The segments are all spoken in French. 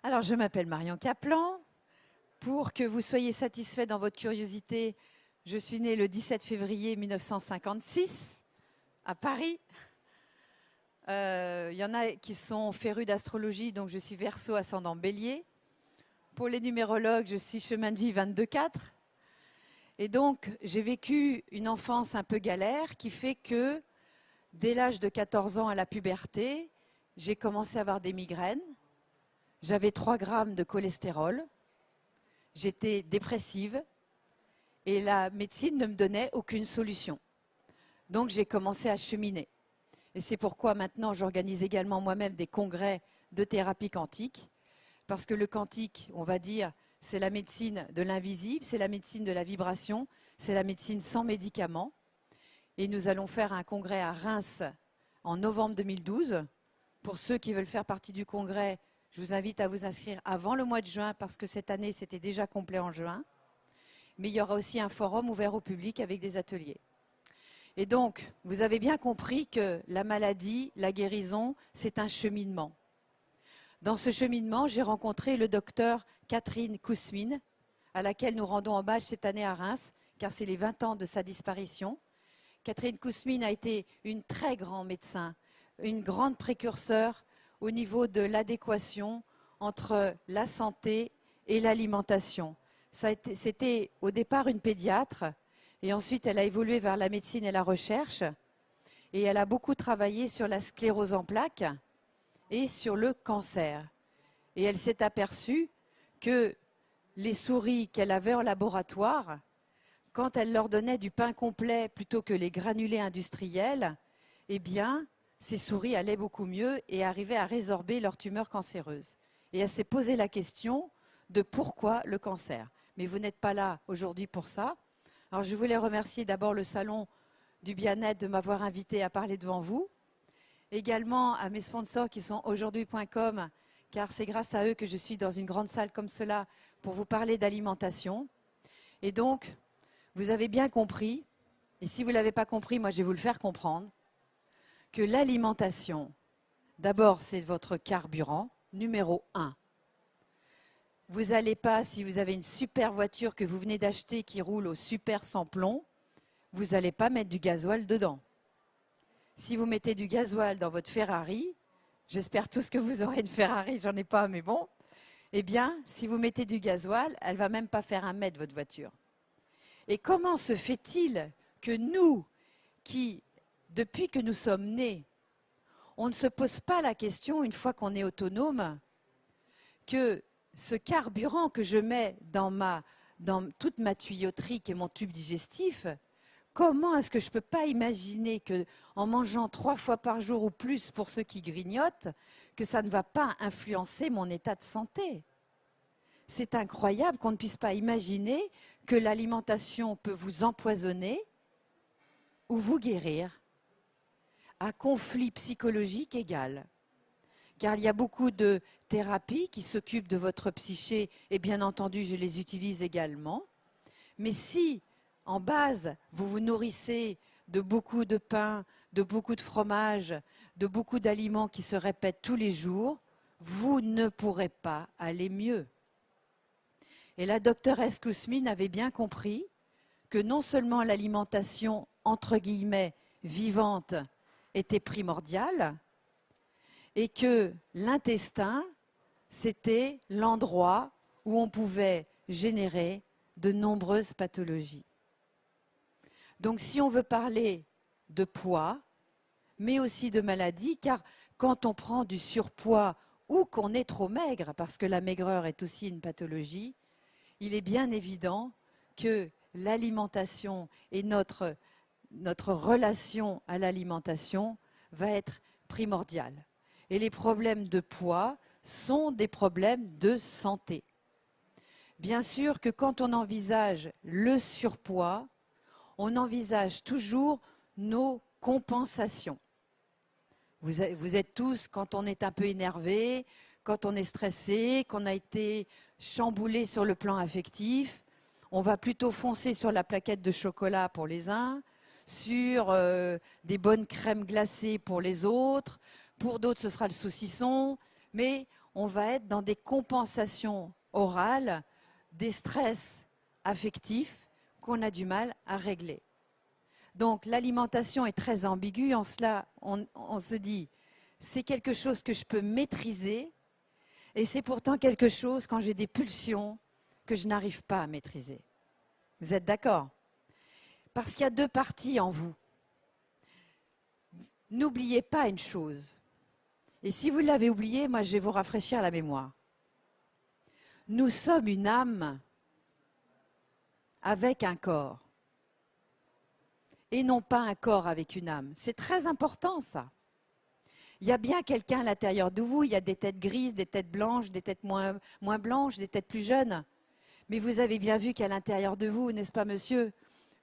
Alors, je m'appelle Marion Kaplan. Pour que vous soyez satisfait dans votre curiosité, je suis née le 17 février 1956 à Paris. Il y en a qui sont férus d'astrologie, donc je suis Verseau ascendant Bélier. Pour les numérologues, je suis chemin de vie 22-4. Et donc, j'ai vécu une enfance un peu galère qui fait que, dès l'âge de 14 ans à la puberté, j'ai commencé à avoir des migraines. J'avais 3 grammes de cholestérol. J'étais dépressive et la médecine ne me donnait aucune solution. Donc, j'ai commencé à cheminer. Et c'est pourquoi maintenant, j'organise également moi-même des congrès de thérapie quantique. Parce que le quantique, on va dire, c'est la médecine de l'invisible, c'est la médecine de la vibration, c'est la médecine sans médicaments. Et nous allons faire un congrès à Reims en novembre 2012. Pour ceux qui veulent faire partie du congrès, je vous invite à vous inscrire avant le mois de juin parce que cette année, c'était déjà complet en juin. Mais il y aura aussi un forum ouvert au public avec des ateliers. Et donc, vous avez bien compris que la maladie, la guérison, c'est un cheminement. Dans ce cheminement, j'ai rencontré le docteur Catherine Kousmine, à laquelle nous rendons hommage cette année à Reims, car c'est les 20 ans de sa disparition. Catherine Kousmine a été une très grande médecin, une grande précurseur au niveau de l'adéquation entre la santé et l'alimentation. C'était au départ une pédiatre et ensuite elle a évolué vers la médecine et la recherche et elle a beaucoup travaillé sur la sclérose en plaques et sur le cancer. Et elle s'est aperçue que les souris qu'elle avait en laboratoire, quand elle leur donnait du pain complet plutôt que les granulés industriels, eh bien, ces souris allaient beaucoup mieux et arrivaient à résorber leur tumeur cancéreuse. Et elle s'est posé la question de pourquoi le cancer. Mais vous n'êtes pas là aujourd'hui pour ça. Alors je voulais remercier d'abord le Salon du Bien-être de m'avoir invité à parler devant vous. Également à mes sponsors qui sont aujourd'hui.com, car c'est grâce à eux que je suis dans une grande salle comme cela pour vous parler d'alimentation. Et donc, vous avez bien compris, et si vous ne l'avez pas compris, moi je vais vous le faire comprendre, que l'alimentation, d'abord, c'est votre carburant, numéro 1. Vous n'allez pas, si vous avez une super voiture que vous venez d'acheter qui roule au super sans plomb, vous n'allez pas mettre du gasoil dedans. Si vous mettez du gasoil dans votre Ferrari, j'espère tous que vous aurez une Ferrari, j'en ai pas, mais bon, eh bien, si vous mettez du gasoil, elle ne va même pas faire 1 mètre, votre voiture. Et comment se fait-il que nous, qui depuis que nous sommes nés, on ne se pose pas la question, une fois qu'on est autonome, que ce carburant que je mets dans toute ma tuyauterie, qui est mon tube digestif, comment est-ce que je ne peux pas imaginer qu'en mangeant 3 fois par jour ou plus pour ceux qui grignotent, que ça ne va pas influencer mon état de santé? C'est incroyable qu'on ne puisse pas imaginer que l'alimentation peut vous empoisonner ou vous guérir à conflit psychologique égal. Car il y a beaucoup de thérapies qui s'occupent de votre psyché, et bien entendu, je les utilise également. Mais si, en base, vous vous nourrissez de beaucoup de pain, de beaucoup de fromage, de beaucoup d'aliments qui se répètent tous les jours, vous ne pourrez pas aller mieux. Et la docteuresse Kousmine avait bien compris que non seulement l'alimentation, entre guillemets, vivante, était primordial et que l'intestin, c'était l'endroit où on pouvait générer de nombreuses pathologies. Donc si on veut parler de poids, mais aussi de maladie, car quand on prend du surpoids ou qu'on est trop maigre, parce que la maigreur est aussi une pathologie, il est bien évident que l'alimentation et notre relation à l'alimentation va être primordiale. Et les problèmes de poids sont des problèmes de santé. Bien sûr que quand on envisage le surpoids, on envisage toujours nos compensations. Vous êtes tous, quand on est un peu énervé, quand on est stressé, qu'on a été chamboulé sur le plan affectif, on va plutôt foncer sur la plaquette de chocolat pour les uns, sur des bonnes crèmes glacées pour les autres. Pour d'autres, ce sera le saucisson. Mais on va être dans des compensations orales, des stress affectifs qu'on a du mal à régler. Donc l'alimentation est très ambiguë, en cela on se dit c'est quelque chose que je peux maîtriser et c'est pourtant quelque chose quand j'ai des pulsions que je n'arrive pas à maîtriser. Vous êtes d'accord? Parce qu'il y a deux parties en vous. N'oubliez pas une chose. Et si vous l'avez oublié, moi je vais vous rafraîchir la mémoire. Nous sommes une âme avec un corps. Et non pas un corps avec une âme. C'est très important ça. Il y a bien quelqu'un à l'intérieur de vous, il y a des têtes grises, des têtes blanches, des têtes moins blanches, des têtes plus jeunes. Mais vous avez bien vu qu'à l'intérieur de vous, n'est-ce pas monsieur,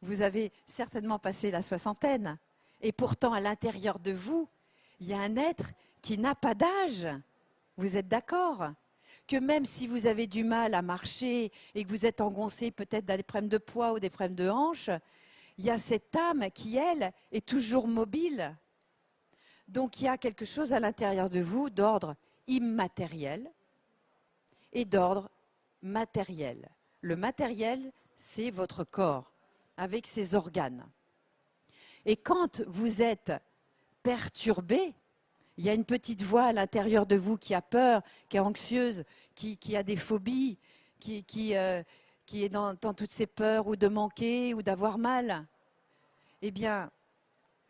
vous avez certainement passé la soixantaine. Et pourtant, à l'intérieur de vous, il y a un être qui n'a pas d'âge. Vous êtes d'accord? Que même si vous avez du mal à marcher et que vous êtes engoncé peut-être dans des problèmes de poids ou des problèmes de hanches, il y a cette âme qui, elle, est toujours mobile. Donc il y a quelque chose à l'intérieur de vous d'ordre immatériel et d'ordre matériel. Le matériel, c'est votre corps, avec ses organes. Et quand vous êtes perturbé, il y a une petite voix à l'intérieur de vous qui a peur, qui est anxieuse, qui a des phobies, qui est dans toutes ses peurs ou de manquer ou d'avoir mal. Eh bien,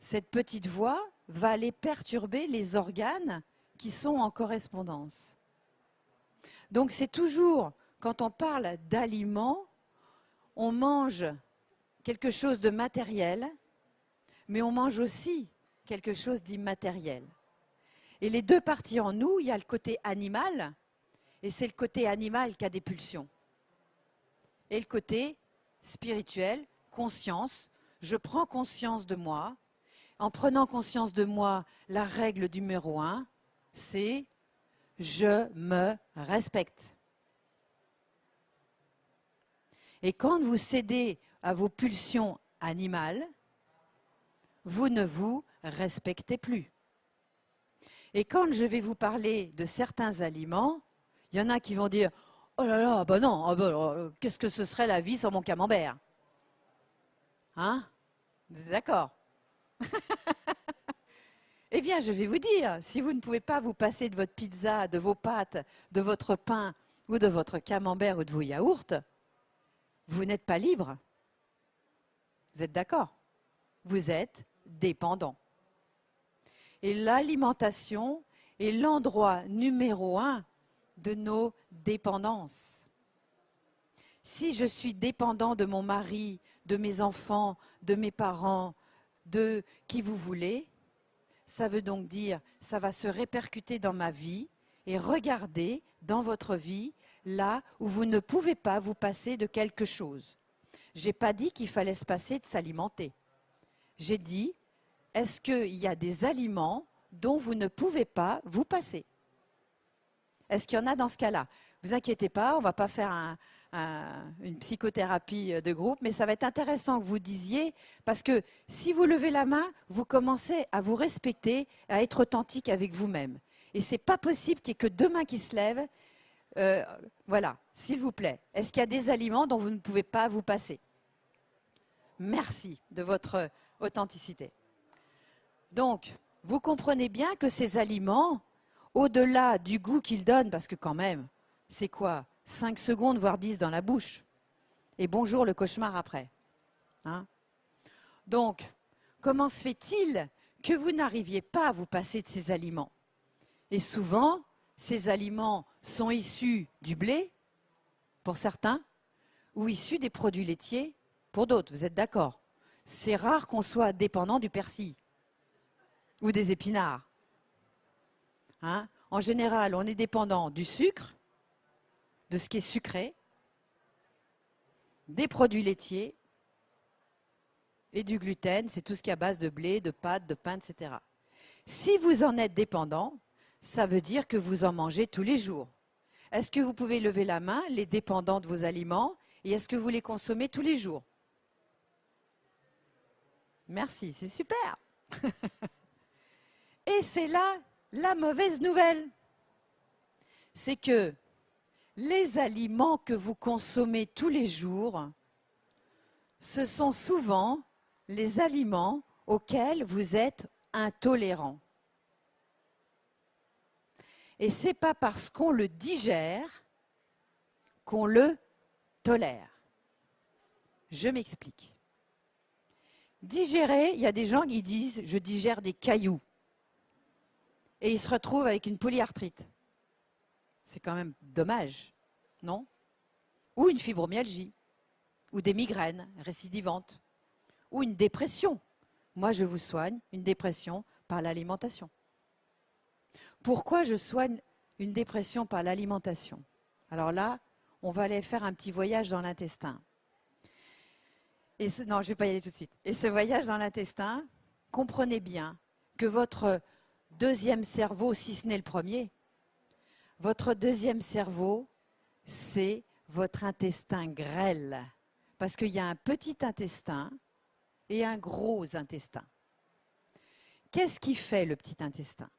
cette petite voix va aller perturber les organes qui sont en correspondance. Donc c'est toujours, quand on parle d'aliments, on mange quelque chose de matériel, mais on mange aussi quelque chose d'immatériel. Et les deux parties en nous, il y a le côté animal, et c'est le côté animal qui a des pulsions. Et le côté spirituel, conscience, je prends conscience de moi. En prenant conscience de moi, la règle numéro 1, c'est je me respecte. Et quand vous cédez à vos pulsions animales, vous ne vous respectez plus. Et quand je vais vous parler de certains aliments, il y en a qui vont dire « Oh là là, ben non, qu'est-ce que ce serait la vie sans mon camembert ?» Hein? Vous êtes d'accord? Eh bien, je vais vous dire, si vous ne pouvez pas vous passer de votre pizza, de vos pâtes, de votre pain ou de votre camembert ou de vos yaourts, vous n'êtes pas libre. Vous êtes d'accord? Vous êtes dépendant. Et l'alimentation est l'endroit numéro 1 de nos dépendances. Si je suis dépendant de mon mari, de mes enfants, de mes parents, de qui vous voulez, ça veut donc dire, ça va se répercuter dans ma vie et regardez dans votre vie là où vous ne pouvez pas vous passer de quelque chose. Je n'ai pas dit qu'il fallait se passer de s'alimenter. J'ai dit, est-ce qu'il y a des aliments dont vous ne pouvez pas vous passer? Est-ce qu'il y en a dans ce cas-là? Ne vous inquiétez pas, on ne va pas faire une psychothérapie de groupe, mais ça va être intéressant que vous disiez, parce que si vous levez la main, vous commencez à vous respecter, à être authentique avec vous-même. Et ce n'est pas possible qu'il n'y ait que deux mains qui se lèvent. Voilà, s'il vous plaît. Est-ce qu'il y a des aliments dont vous ne pouvez pas vous passer? Merci de votre authenticité. Donc, vous comprenez bien que ces aliments, au-delà du goût qu'ils donnent, parce que quand même, c'est quoi? 5 secondes, voire 10 dans la bouche. Et bonjour le cauchemar après. Hein? Donc, comment se fait-il que vous n'arriviez pas à vous passer de ces aliments? Et souvent, ces aliments sont issus du blé, pour certains, ou issus des produits laitiers, pour d'autres. Vous êtes d'accord? C'est rare qu'on soit dépendant du persil ou des épinards. Hein? En général, on est dépendant du sucre, de ce qui est sucré, des produits laitiers et du gluten, c'est tout ce qui est à base de blé, de pâtes, de pain, etc. Si vous en êtes dépendant, ça veut dire que vous en mangez tous les jours. Est-ce que vous pouvez lever la main, les dépendants de vos aliments, et est-ce que vous les consommez tous les jours? Merci, c'est super. Et c'est là la mauvaise nouvelle. c'est que les aliments que vous consommez tous les jours, ce sont souvent les aliments auxquels vous êtes intolérant. Et ce n'est pas parce qu'on le digère qu'on le tolère. Je m'explique. Digérer, il y a des gens qui disent « je digère des cailloux » et ils se retrouvent avec une polyarthrite. C'est quand même dommage, non? Ou une fibromyalgie, ou des migraines récidivantes, ou une dépression. Moi, je vous soigne une dépression par l'alimentation. Pourquoi je soigne une dépression par l'alimentation? Alors là, on va aller faire un petit voyage dans l'intestin. Non, je ne vais pas y aller tout de suite. Et ce voyage dans l'intestin, comprenez bien que votre deuxième cerveau, si ce n'est le premier, votre deuxième cerveau, c'est votre intestin grêle. Parce qu'il y a un petit intestin et un gros intestin. Qu'est-ce qui fait le petit intestin?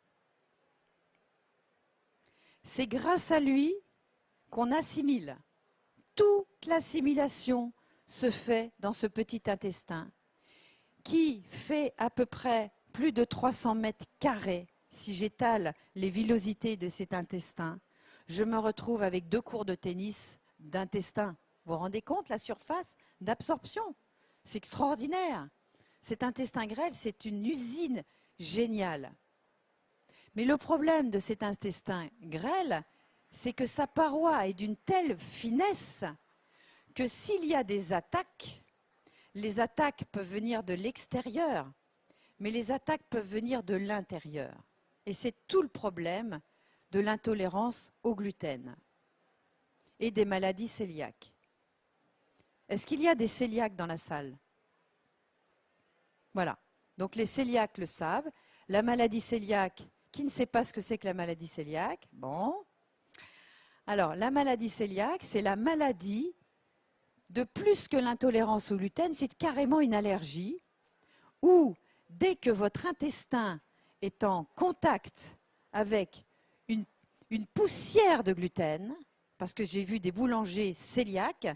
C'est grâce à lui qu'on assimile. Toute l'assimilation se fait dans ce petit intestin qui fait à peu près plus de 300 mètres carrés. Si j'étale les villosités de cet intestin, je me retrouve avec 2 cours de tennis d'intestin. Vous vous rendez compte, la surface d'absorption? C'est extraordinaire. Cet intestin grêle, c'est une usine géniale. Mais le problème de cet intestin grêle, c'est que sa paroi est d'une telle finesse que s'il y a des attaques, les attaques peuvent venir de l'extérieur, mais les attaques peuvent venir de l'intérieur. Et c'est tout le problème de l'intolérance au gluten et des maladies cœliaques. Est-ce qu'il y a des cœliaques dans la salle? Voilà. Donc les cœliaques le savent. La maladie cœliaque, qui ne sait pas ce que c'est que la maladie cœliaque? Bon. Alors, la maladie cœliaque, c'est la maladie de plus que l'intolérance au gluten, c'est carrément une allergie où, dès que votre intestin est en contact avec une poussière de gluten, parce que j'ai vu des boulangers cœliaques,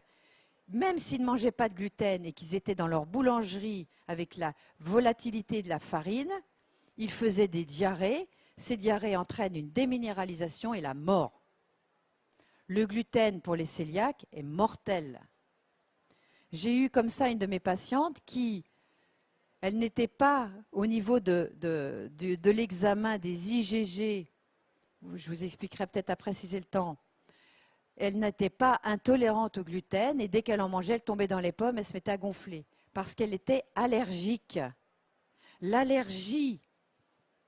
même s'ils ne mangeaient pas de gluten et qu'ils étaient dans leur boulangerie avec la volatilité de la farine, ils faisaient des diarrhées. Ces diarrhées entraînent une déminéralisation et la mort. Le gluten pour les cœliaques est mortel. J'ai eu comme ça une de mes patientes qui, elle n'était pas au niveau de l'examen des IgG, je vous expliquerai peut-être après si j'ai le temps, elle n'était pas intolérante au gluten et dès qu'elle en mangeait, elle tombait dans les pommes, elle se mettait à gonfler parce qu'elle était allergique. L'allergie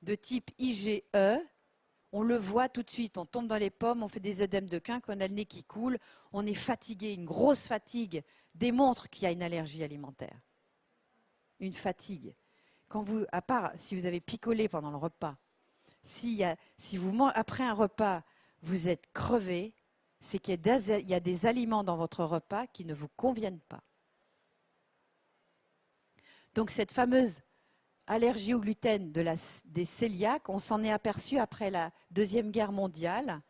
de type IgE, on le voit tout de suite, on tombe dans les pommes, on fait des œdèmes de quinque, on a le nez qui coule, on est fatigué, une grosse fatigue démontre qu'il y a une allergie alimentaire. Une fatigue. Quand vous, à part si vous avez picolé pendant le repas, si après un repas, vous êtes crevé, c'est qu'il y a des aliments dans votre repas qui ne vous conviennent pas. Donc cette fameuse allergie au gluten des cœliaques, on s'en est aperçu après la Deuxième Guerre mondiale,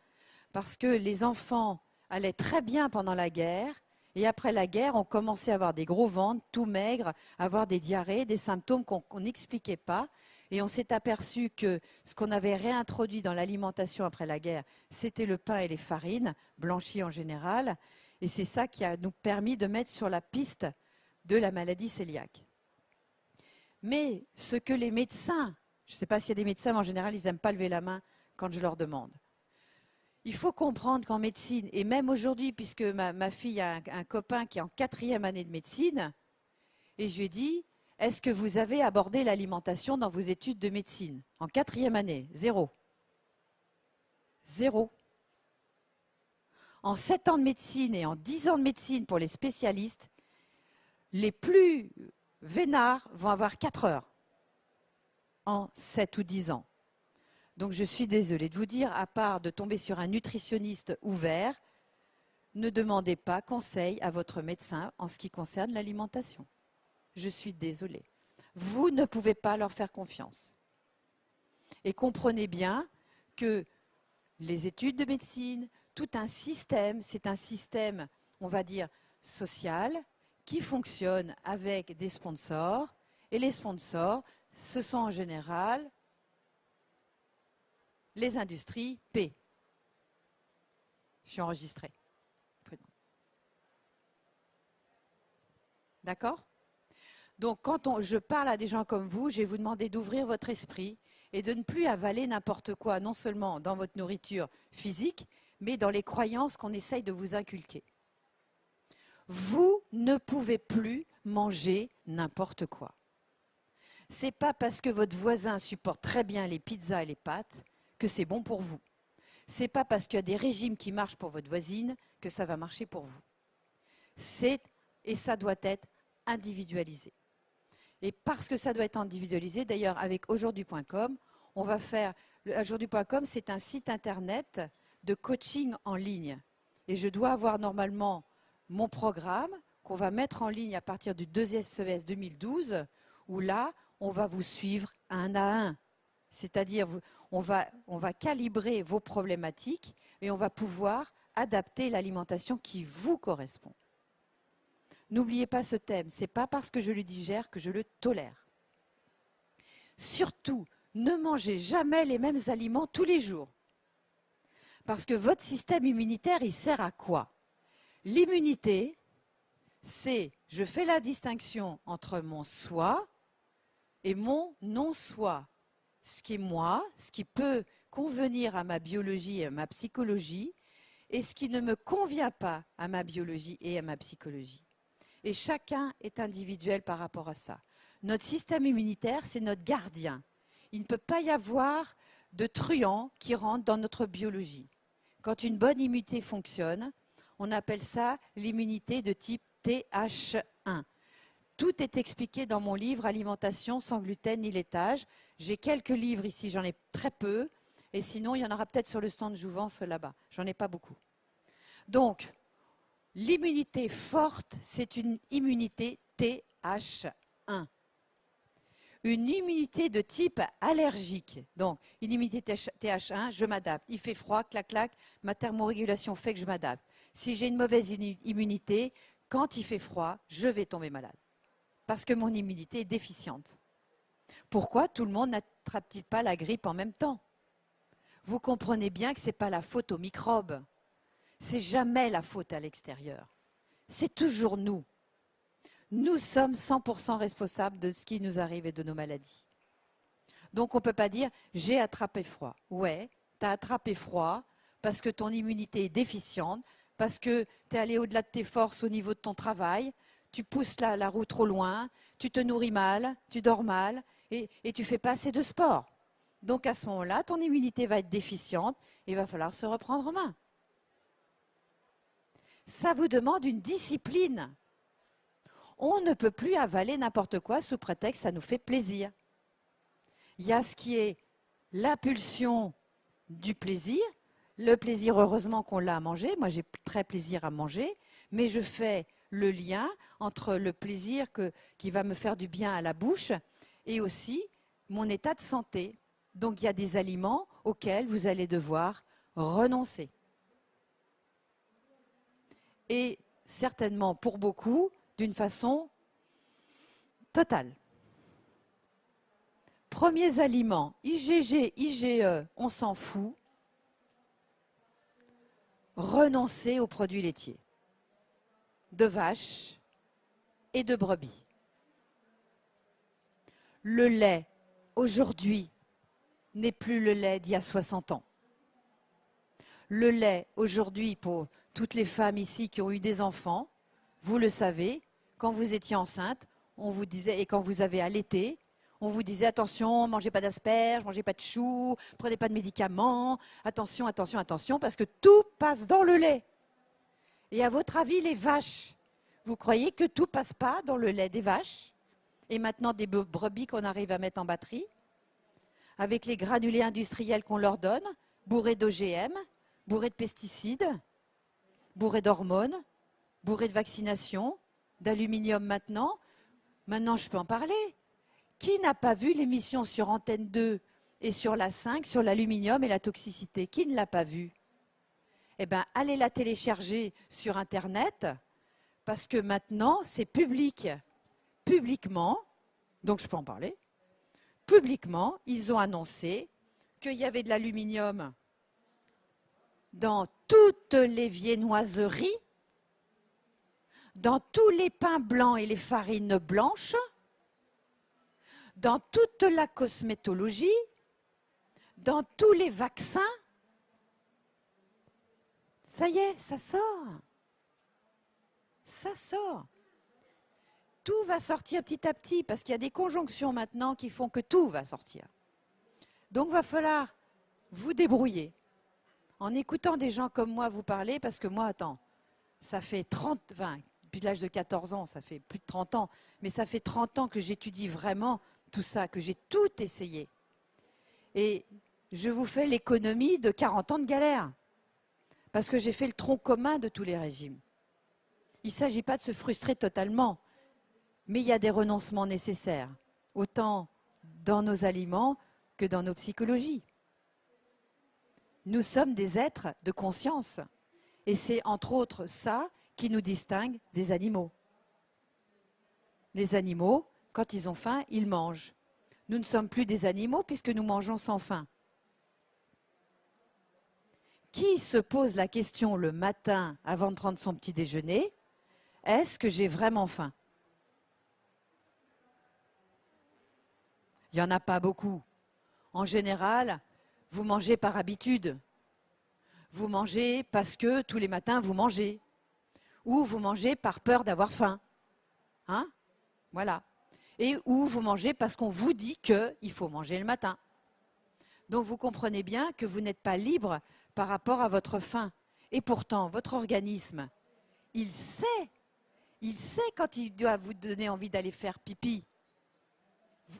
parce que les enfants allaient très bien pendant la guerre, et après la guerre, on commençait à avoir des gros ventres, tout maigres, à avoir des diarrhées, des symptômes qu'on n'expliquait pas. Et on s'est aperçu que ce qu'on avait réintroduit dans l'alimentation après la guerre, c'était le pain et les farines, blanchies en général. Et c'est ça qui a nous permis de mettre sur la piste de la maladie cœliaque. Mais ce que les médecins, je ne sais pas s'il y a des médecins, mais en général, ils n'aiment pas lever la main quand je leur demande. Il faut comprendre qu'en médecine, et même aujourd'hui, puisque ma fille a un copain qui est en 4e année de médecine, et je lui ai dit, est-ce que vous avez abordé l'alimentation dans vos études de médecine? En 4e année, 0. 0. En 7 ans de médecine et en 10 ans de médecine pour les spécialistes, les plus vénards vont avoir 4 heures en 7 ou 10 ans. Donc je suis désolée de vous dire, à part de tomber sur un nutritionniste ouvert, ne demandez pas conseil à votre médecin en ce qui concerne l'alimentation. Je suis désolée. Vous ne pouvez pas leur faire confiance. Et comprenez bien que les études de médecine, tout un système, c'est un système, on va dire, social, qui fonctionne avec des sponsors. Et les sponsors, ce sont en général les industries P. Je suis enregistrée. D'accord? Donc, quand je parle à des gens comme vous, je vais vous demander d'ouvrir votre esprit et de ne plus avaler n'importe quoi, non seulement dans votre nourriture physique, mais dans les croyances qu'on essaye de vous inculquer. Vous ne pouvez plus manger n'importe quoi. Ce n'est pas parce que votre voisin supporte très bien les pizzas et les pâtes que c'est bon pour vous. Ce n'est pas parce qu'il y a des régimes qui marchent pour votre voisine que ça va marcher pour vous. Et ça doit être individualisé. Et parce que ça doit être individualisé, d'ailleurs avec aujourd'hui.com, on va faire, aujourd'hui.com c'est un site internet de coaching en ligne. Et je dois avoir normalement mon programme qu'on va mettre en ligne à partir du deuxième semestre 2012, où là, on va vous suivre un à un. C'est-à-dire, on va calibrer vos problématiques et on va pouvoir adapter l'alimentation qui vous correspond. N'oubliez pas ce thème, ce n'est pas parce que je le digère que je le tolère. Surtout, ne mangez jamais les mêmes aliments tous les jours. Parce que votre système immunitaire, il sert à quoi? L'immunité, c'est, je fais la distinction entre mon soi et mon non-soi. Ce qui est moi, ce qui peut convenir à ma biologie et à ma psychologie, et ce qui ne me convient pas à ma biologie et à ma psychologie. Et chacun est individuel par rapport à ça. Notre système immunitaire, c'est notre gardien. Il ne peut pas y avoir de truands qui rentrent dans notre biologie. Quand une bonne immunité fonctionne, on appelle ça l'immunité de type TH1. Tout est expliqué dans mon livre « Alimentation sans gluten ni laitage ». J'ai quelques livres ici, j'en ai très peu. Et sinon, il y en aura peut-être sur le stand Jouvence là-bas. J'en ai pas beaucoup. Donc, l'immunité forte, c'est une immunité TH1. Une immunité de type allergique. Donc, une immunité TH1, je m'adapte. Il fait froid, clac, clac, ma thermorégulation fait que je m'adapte. Si j'ai une mauvaise immunité, quand il fait froid, je vais tomber malade. Parce que mon immunité est déficiente. Pourquoi tout le monde n'attrape-t-il pas la grippe en même temps? Vous comprenez bien que ce n'est pas la faute aux microbes. C'est jamais la faute à l'extérieur. C'est toujours nous. Nous sommes 100% responsables de ce qui nous arrive et de nos maladies. Donc on ne peut pas dire « j'ai attrapé froid ». Ouais, tu as attrapé froid parce que ton immunité est déficiente, parce que tu es allé au-delà de tes forces au niveau de ton travail, tu pousses la roue trop loin, tu te nourris mal, tu dors mal et tu ne fais pas assez de sport. Donc à ce moment-là, ton immunité va être déficiente et il va falloir se reprendre en main. Ça vous demande une discipline. On ne peut plus avaler n'importe quoi sous prétexte que ça nous fait plaisir. Il y a ce qui est l'impulsion du plaisir. Le plaisir, heureusement qu'on l'a à manger. Moi, j'ai très plaisir à manger. Mais je fais le lien entre le plaisir qui va me faire du bien à la bouche et aussi mon état de santé. Donc, il y a des aliments auxquels vous allez devoir renoncer. Et certainement, pour beaucoup, d'une façon totale. Premiers aliments, IgG, IgE, on s'en fout. Renoncer aux produits laitiers, de vache et de brebis. Le lait, aujourd'hui, n'est plus le lait d'il y a 60 ans. Le lait, aujourd'hui, pour toutes les femmes ici qui ont eu des enfants, vous le savez, quand vous étiez enceinte, on vous disait, et quand vous avez allaité, on vous disait attention, mangez pas d'asperges, mangez pas de choux, prenez pas de médicaments, attention, attention, attention, parce que tout passe dans le lait. Et à votre avis, les vaches, vous croyez que tout passe pas dans le lait des vaches? Et maintenant des brebis qu'on arrive à mettre en batterie, avec les granulés industriels qu'on leur donne, bourrés d'OGM, bourrés de pesticides, bourrés d'hormones, bourrés de vaccinations, d'aluminium maintenant. Maintenant, je peux en parler. Qui n'a pas vu l'émission sur Antenne 2 et sur la 5, sur l'aluminium et la toxicité. Qui ne l'a pas vue? Eh bien, allez la télécharger sur Internet, parce que maintenant, c'est public. Publiquement, donc je peux en parler, publiquement, ils ont annoncé qu'il y avait de l'aluminium dans toutes les viennoiseries, dans tous les pains blancs et les farines blanches, dans toute la cosmétologie, dans tous les vaccins. Ça y est, ça sort. Ça sort. Tout va sortir petit à petit parce qu'il y a des conjonctions maintenant qui font que tout va sortir. Donc, il va falloir vous débrouiller en écoutant des gens comme moi vous parler, parce que moi, attends, ça fait 20, depuis l'âge de 14 ans, ça fait plus de 30 ans, mais ça fait 30 ans que j'étudie vraiment tout ça, que j'ai tout essayé. Et je vous fais l'économie de 40 ans de galère, parce que j'ai fait le tronc commun de tous les régimes. Il ne s'agit pas de se frustrer totalement, mais il y a des renoncements nécessaires, autant dans nos aliments que dans nos psychologies. Nous sommes des êtres de conscience, et c'est entre autres ça qui nous distingue des animaux. Les animaux, quand ils ont faim, ils mangent. Nous ne sommes plus des animaux puisque nous mangeons sans faim. Qui se pose la question le matin avant de prendre son petit déjeuner? Est-ce que j'ai vraiment faim? Il n'y en a pas beaucoup. En général, vous mangez par habitude. Vous mangez parce que tous les matins vous mangez. Ou vous mangez par peur d'avoir faim. Hein? Voilà. Et ou vous mangez parce qu'on vous dit qu'il faut manger le matin. Donc vous comprenez bien que vous n'êtes pas libre par rapport à votre faim. Et pourtant, votre organisme, il sait quand il doit vous donner envie d'aller faire pipi.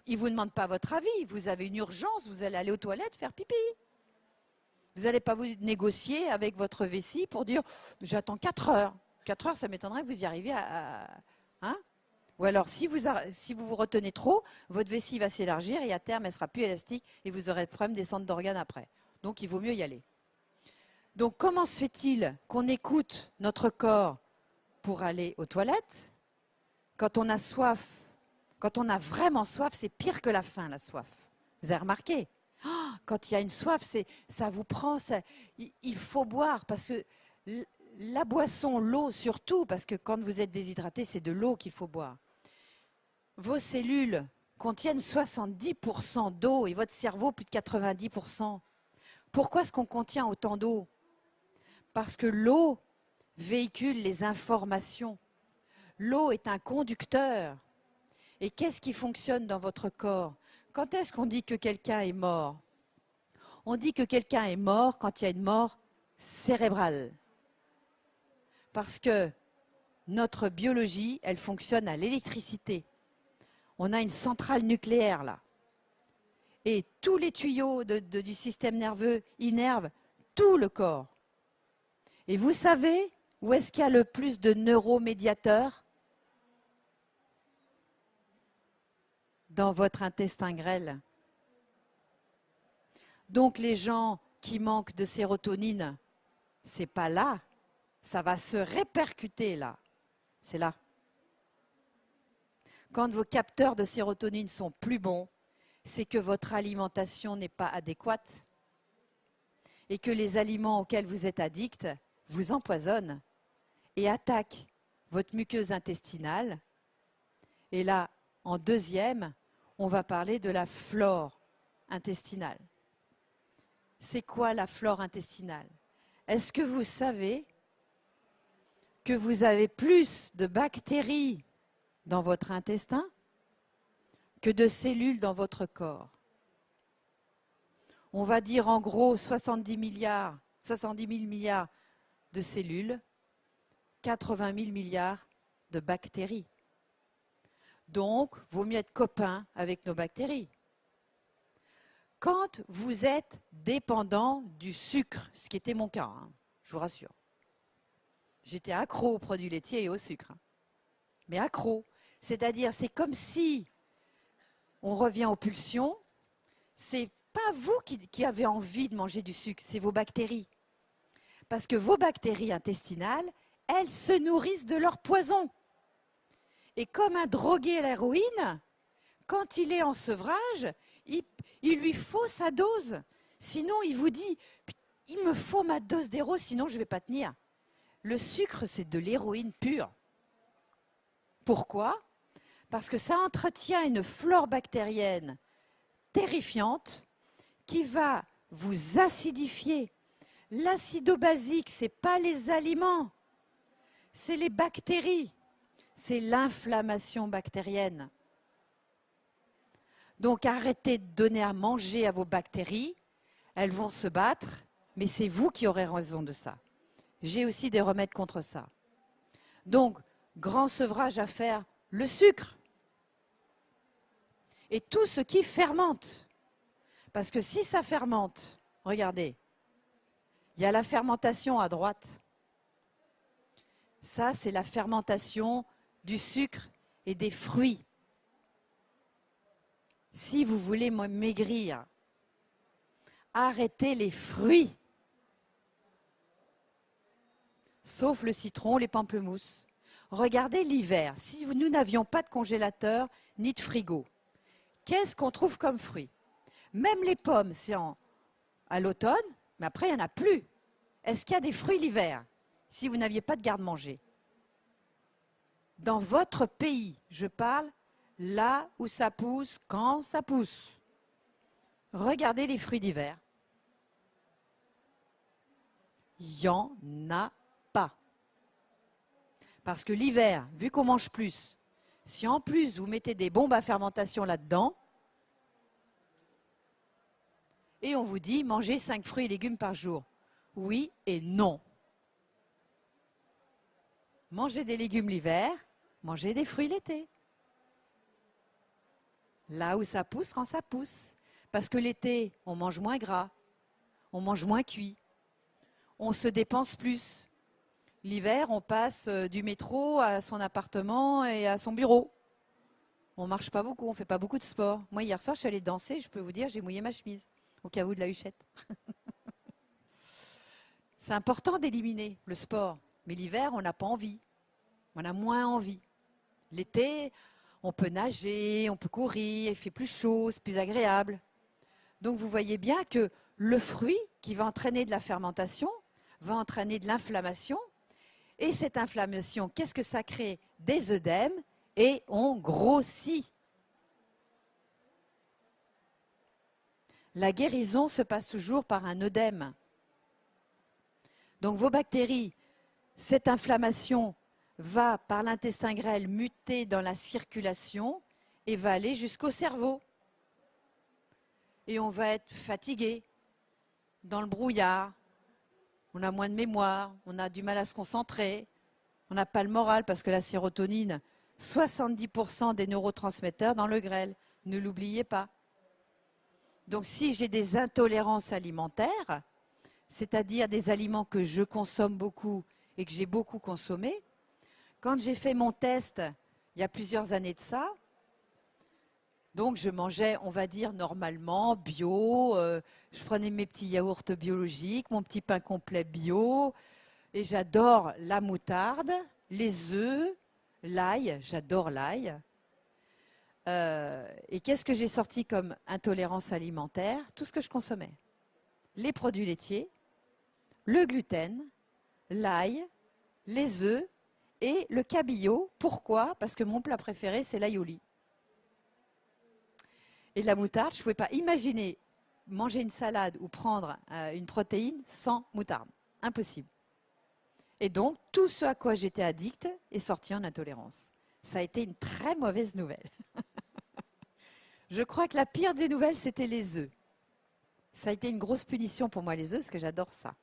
Il ne vous demande pas votre avis. Vous avez une urgence, vous allez aller aux toilettes faire pipi. Vous n'allez pas vous négocier avec votre vessie pour dire « j'attends 4 heures ». 4 heures, ça m'étonnerait que vous y arriviez à hein? Ou alors, si vous vous retenez trop, votre vessie va s'élargir et à terme, elle sera plus élastique et vous aurez le problème des centres d'organes après. Donc, il vaut mieux y aller. Donc, comment se fait-il qu'on écoute notre corps pour aller aux toilettes? Quand on a soif, quand on a vraiment soif, c'est pire que la faim, la soif. Vous avez remarqué? Oh, quand il y a une soif, ça vous prend, il faut boire parce que la boisson, l'eau surtout, parce que quand vous êtes déshydraté, c'est de l'eau qu'il faut boire. Vos cellules contiennent 70% d'eau et votre cerveau plus de 90%. Pourquoi est-ce qu'on contient autant d'eau? Parce que l'eau véhicule les informations. L'eau est un conducteur. Et qu'est-ce qui fonctionne dans votre corps? Quand est-ce qu'on dit que quelqu'un est mort? On dit que quelqu'un est mort quand il y a une mort cérébrale. Parce que notre biologie, elle fonctionne à l'électricité. On a une centrale nucléaire là. Et tous les tuyaux du système nerveux innervent tout le corps. Et vous savez où est-ce qu'il y a le plus de neuromédiateurs? Dans votre intestin grêle. Donc les gens qui manquent de sérotonine, c'est pas là. Ça va se répercuter là. C'est là. Quand vos capteurs de sérotonine sont plus bons, c'est que votre alimentation n'est pas adéquate et que les aliments auxquels vous êtes addict vous empoisonnent et attaquent votre muqueuse intestinale. Et là, en deuxième, on va parler de la flore intestinale. C'est quoi la flore intestinale? Est-ce que vous savez que vous avez plus de bactéries dans votre intestin que de cellules dans votre corps? On va dire en gros 70 000 milliards de cellules, 80 000 milliards de bactéries. Donc, vaut mieux être copain avec nos bactéries. Quand vous êtes dépendant du sucre, ce qui était mon cas, hein, je vous rassure. J'étais accro aux produits laitiers et au sucre. Hein. Mais accro, c'est-à-dire c'est comme si, on revient aux pulsions, c'est pas vous qui avez envie de manger du sucre, c'est vos bactéries. Parce que vos bactéries intestinales, elles se nourrissent de leur poison. Et comme un drogué à l'héroïne, quand il est en sevrage, il lui faut sa dose. Sinon, il vous dit, il me faut ma dose d'héros, sinon je ne vais pas tenir. Le sucre, c'est de l'héroïne pure. Pourquoi? Parce que ça entretient une flore bactérienne terrifiante qui va vous acidifier. L'acido-basique, ce n'est pas les aliments, c'est les bactéries, c'est l'inflammation bactérienne. Donc arrêtez de donner à manger à vos bactéries, elles vont se battre, mais c'est vous qui aurez raison de ça. J'ai aussi des remèdes contre ça. Donc, grand sevrage à faire, le sucre et tout ce qui fermente. Parce que si ça fermente, regardez, il y a la fermentation à droite. Ça, c'est la fermentation du sucre et des fruits. Si vous voulez maigrir, arrêtez les fruits. Sauf le citron, les pamplemousses. Regardez l'hiver. Si nous n'avions pas de congélateur ni de frigo, qu'est-ce qu'on trouve comme fruits? Même les pommes, c'est à l'automne, mais après, il n'y en a plus. Est-ce qu'il y a des fruits l'hiver, si vous n'aviez pas de garde-manger? Dans votre pays, je parle là où ça pousse, quand ça pousse. Regardez les fruits d'hiver. Il n'y en a pas. Parce que l'hiver, vu qu'on mange plus, si en plus vous mettez des bombes à fermentation là-dedans, et on vous dit mangez 5 fruits et légumes par jour. Oui et non. Mangez des légumes l'hiver, mangez des fruits l'été. Là où ça pousse, quand ça pousse. Parce que l'été, on mange moins gras, on mange moins cuit, on se dépense plus. L'hiver, on passe du métro à son appartement et à son bureau. On ne marche pas beaucoup, on ne fait pas beaucoup de sport. Moi, hier soir, je suis allée danser, je peux vous dire, j'ai mouillé ma chemise, au cas où de la huchette. C'est important d'éliminer le sport, mais l'hiver, on n'a pas envie. On a moins envie. L'été, on peut nager, on peut courir, il fait plus chaud, c'est plus agréable. Donc vous voyez bien que le fruit qui va entraîner de la fermentation va entraîner de l'inflammation. Et cette inflammation, qu'est-ce que ça crée? Des œdèmes et on grossit. La guérison se passe toujours par un œdème. Donc vos bactéries, cette inflammation va par l'intestin grêle muter dans la circulation et va aller jusqu'au cerveau. Et on va être fatigué, dans le brouillard, on a moins de mémoire, on a du mal à se concentrer, on n'a pas le moral parce que la sérotonine, 70% des neurotransmetteurs dans le grêle, ne l'oubliez pas. Donc si j'ai des intolérances alimentaires, c'est-à-dire des aliments que je consomme beaucoup et que j'ai beaucoup consommé, quand j'ai fait mon test il y a plusieurs années de ça, donc je mangeais, on va dire, normalement, bio, je prenais mes petits yaourts biologiques, mon petit pain complet bio, et j'adore la moutarde, les œufs, l'ail, j'adore l'ail. Et qu'est-ce que j'ai sorti comme intolérance alimentaire? Tout ce que je consommais. Les produits laitiers, le gluten, l'ail, les œufs et le cabillaud. Pourquoi? Parce que mon plat préféré, c'est l'aïoli. Et la moutarde, je ne pouvais pas imaginer manger une salade ou prendre une protéine sans moutarde. Impossible. Et donc, tout ce à quoi j'étais addict est sorti en intolérance. Ça a été une très mauvaise nouvelle. Je crois que la pire des nouvelles, c'était les œufs. Ça a été une grosse punition pour moi, les œufs, parce que j'adore ça.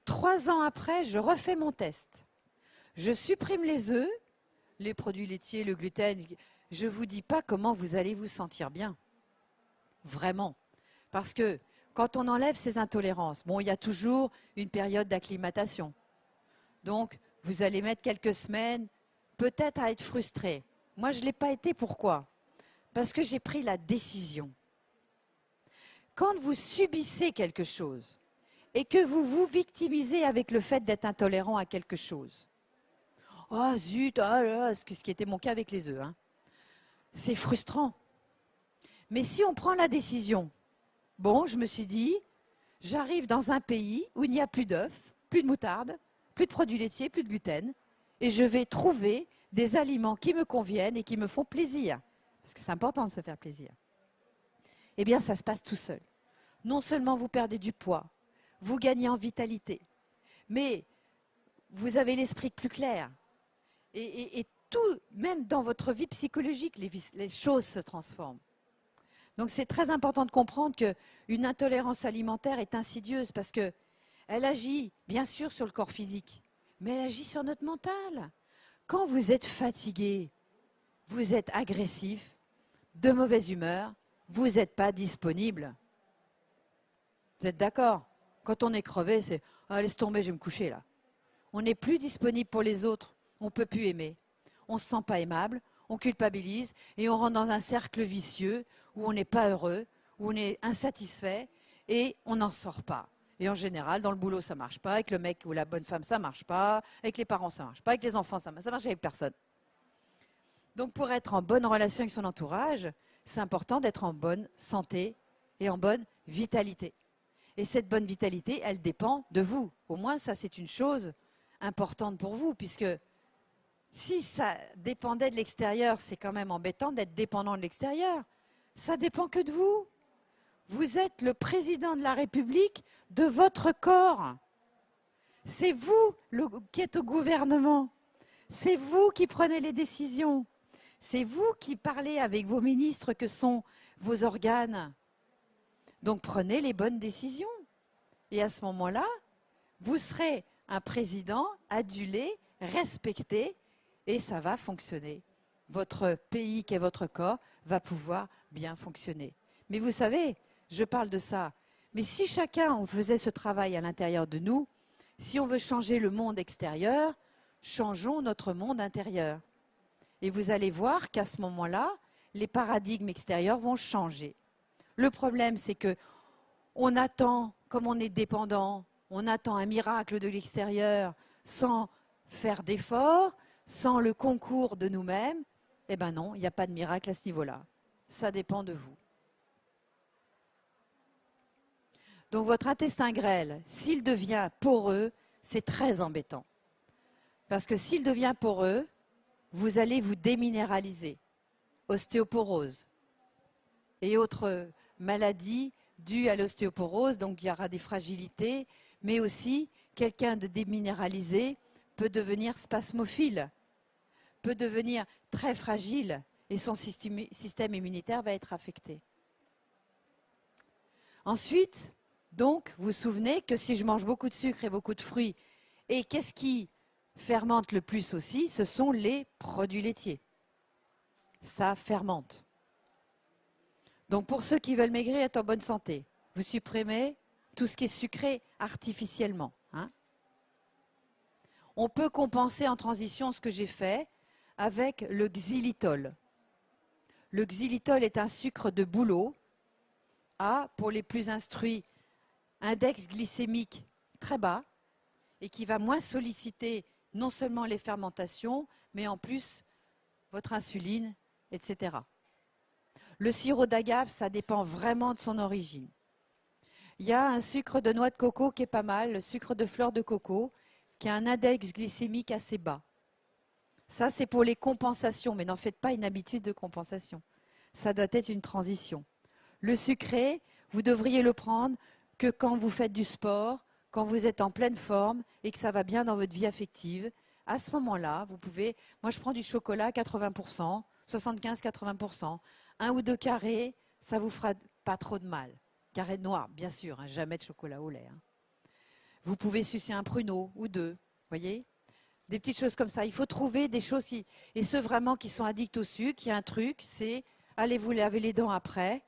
3 ans après, je refais mon test. Je supprime les œufs, les produits laitiers, le gluten. Je ne vous dis pas comment vous allez vous sentir bien. Vraiment. Parce que quand on enlève ces intolérances, bon, il y a toujours une période d'acclimatation. Donc, vous allez mettre quelques semaines, peut-être à être frustré. Moi, je ne l'ai pas été. Pourquoi? Parce que j'ai pris la décision quand vous subissez quelque chose et que vous vous victimisez avec le fait d'être intolérant à quelque chose, oh zut, ah là, ce qui était mon cas avec les œufs, hein, c'est frustrant. Mais si on prend la décision, bon, je me suis dit, j'arrive dans un pays où il n'y a plus d'œufs, plus de moutarde, plus de produits laitiers, plus de gluten, et je vais trouver des aliments qui me conviennent et qui me font plaisir. Parce que c'est important de se faire plaisir. Eh bien, ça se passe tout seul. Non seulement vous perdez du poids, vous gagnez en vitalité, mais vous avez l'esprit plus clair. Et tout, même dans votre vie psychologique, les choses se transforment. Donc c'est très important de comprendre qu'une intolérance alimentaire est insidieuse parce qu'elle agit bien sûr sur le corps physique, mais elle agit sur notre mental. Quand vous êtes fatigué, vous êtes agressif, de mauvaise humeur, vous n'êtes pas disponible. Vous êtes d'accord? Quand on est crevé, c'est « ah, laisse tomber, je vais me coucher là ». On n'est plus disponible pour les autres, on ne peut plus aimer. On ne se sent pas aimable, on culpabilise et on rentre dans un cercle vicieux où on n'est pas heureux, où on est insatisfait et on n'en sort pas. Et en général, dans le boulot, ça ne marche pas, avec le mec ou la bonne femme, ça ne marche pas, avec les parents, ça ne marche pas, avec les enfants, ça marche avec personne. Donc pour être en bonne relation avec son entourage, c'est important d'être en bonne santé et en bonne vitalité. Et cette bonne vitalité, elle dépend de vous. Au moins, ça, c'est une chose importante pour vous, puisque si ça dépendait de l'extérieur, c'est quand même embêtant d'être dépendant de l'extérieur. Ça dépend que de vous. Vous êtes le président de la République de votre corps. C'est vous qui êtes au gouvernement. C'est vous qui prenez les décisions. C'est vous qui parlez avec vos ministres que sont vos organes. Donc prenez les bonnes décisions. Et à ce moment-là, vous serez un président adulé, respecté, et ça va fonctionner. Votre pays qui est votre corps va pouvoir bien fonctionner. Mais vous savez, je parle de ça. Mais si chacun on faisait ce travail à l'intérieur de nous, si on veut changer le monde extérieur, changeons notre monde intérieur. Et vous allez voir qu'à ce moment-là, les paradigmes extérieurs vont changer. Le problème, c'est que on attend, comme on est dépendant, on attend un miracle de l'extérieur sans faire d'efforts, sans le concours de nous-mêmes. Eh bien non, il n'y a pas de miracle à ce niveau-là. Ça dépend de vous. Donc votre intestin grêle, s'il devient poreux, c'est très embêtant. Parce que s'il devient poreux, vous allez vous déminéraliser. Ostéoporose et autres maladies dues à l'ostéoporose, donc il y aura des fragilités, mais aussi quelqu'un de déminéralisé peut devenir spasmophile, peut devenir très fragile et son système immunitaire va être affecté. Ensuite, donc, vous vous souvenez que si je mange beaucoup de sucre et beaucoup de fruits, et qu'est-ce qui fermente le plus aussi? Ce sont les produits laitiers. Ça fermente. Donc pour ceux qui veulent maigrir et être en bonne santé, vous supprimez tout ce qui est sucré artificiellement. Hein. On peut compenser en transition ce que j'ai fait avec le xylitol. Le xylitol est un sucre de bouleau à, pour les plus instruits, index glycémique très bas et qui va moins solliciter non seulement les fermentations, mais en plus votre insuline, etc. Le sirop d'agave, ça dépend vraiment de son origine. Il y a un sucre de noix de coco qui est pas mal, le sucre de fleur de coco, qui a un index glycémique assez bas. Ça, c'est pour les compensations, mais n'en faites pas une habitude de compensation. Ça doit être une transition. Le sucré, vous devriez le prendre que quand vous faites du sport, quand vous êtes en pleine forme et que ça va bien dans votre vie affective. À ce moment-là, vous pouvez... Moi, je prends du chocolat à 80%, 75-80%. Un ou deux carrés, ça vous fera pas trop de mal. Carré noir, bien sûr, hein, jamais de chocolat au lait. Hein. Vous pouvez sucer un pruneau ou deux, voyez? Des petites choses comme ça. Il faut trouver des choses qui... Et ceux vraiment qui sont addicts au sucre, il y a un truc, c'est allez vous laver les dents après,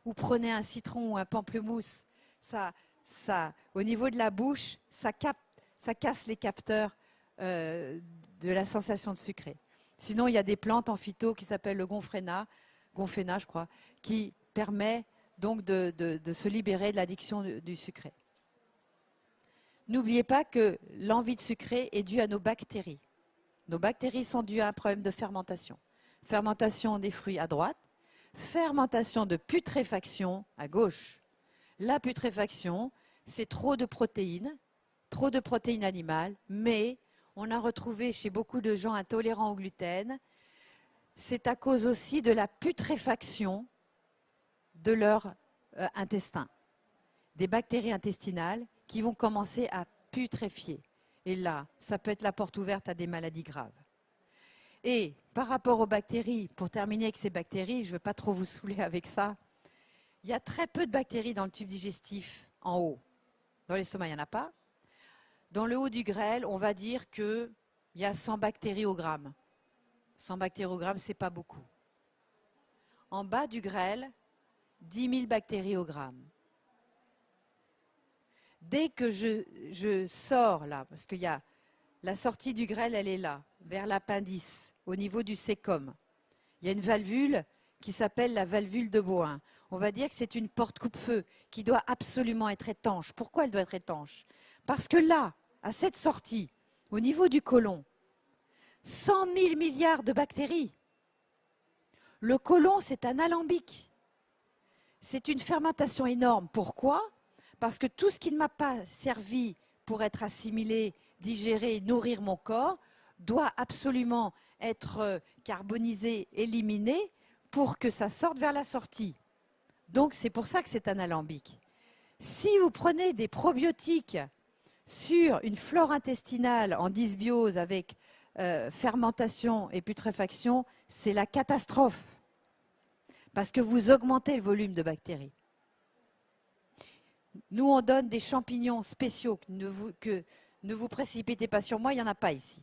ou prenez un citron ou un pamplemousse. Ça, au niveau de la bouche, ça casse les capteurs de la sensation de sucré. Sinon, il y a des plantes en phyto qui s'appellent le gonfréna, je crois, qui permet donc de se libérer de l'addiction du sucré. N'oubliez pas que l'envie de sucrer est due à nos bactéries. Nos bactéries sont dues à un problème de fermentation. Fermentation des fruits à droite, fermentation de putréfaction à gauche. La putréfaction, c'est trop de protéines animales, mais on a retrouvé chez beaucoup de gens intolérants au gluten, c'est à cause aussi de la putréfaction de leur intestin. Des bactéries intestinales qui vont commencer à putréfier. Et là, ça peut être la porte ouverte à des maladies graves. Et par rapport aux bactéries, pour terminer avec ces bactéries, je ne veux pas trop vous saouler avec ça, il y a très peu de bactéries dans le tube digestif en haut. Dans l'estomac, il n'y en a pas. Dans le haut du grêle, on va dire qu'il y a 100 bactéries au gramme. 100 bactéries au gramme, ce n'est pas beaucoup. En bas du grêle, 10 000 bactéries au gramme. Dès que je sors là, parce qu'il y a la sortie du grêle, elle est là, vers l'appendice, au niveau du cécum. Il y a une valvule qui s'appelle la valvule de Bohin. On va dire que c'est une porte coupe-feu qui doit absolument être étanche. Pourquoi elle doit être étanche? Parce que là, à cette sortie, au niveau du côlon, 100 000 milliards de bactéries. Le côlon, c'est un alambic. C'est une fermentation énorme. Pourquoi? Parce que tout ce qui ne m'a pas servi pour être assimilé, digéré, nourrir mon corps, doit absolument être carbonisé, éliminé, pour que ça sorte vers la sortie. Donc c'est pour ça que c'est un alambic. Si vous prenez des probiotiques sur une flore intestinale en dysbiose avec fermentation et putréfaction, c'est la catastrophe. Parce que vous augmentez le volume de bactéries. Nous, on donne des champignons spéciaux que ne vous précipitez pas sur moi, il n'y en a pas ici.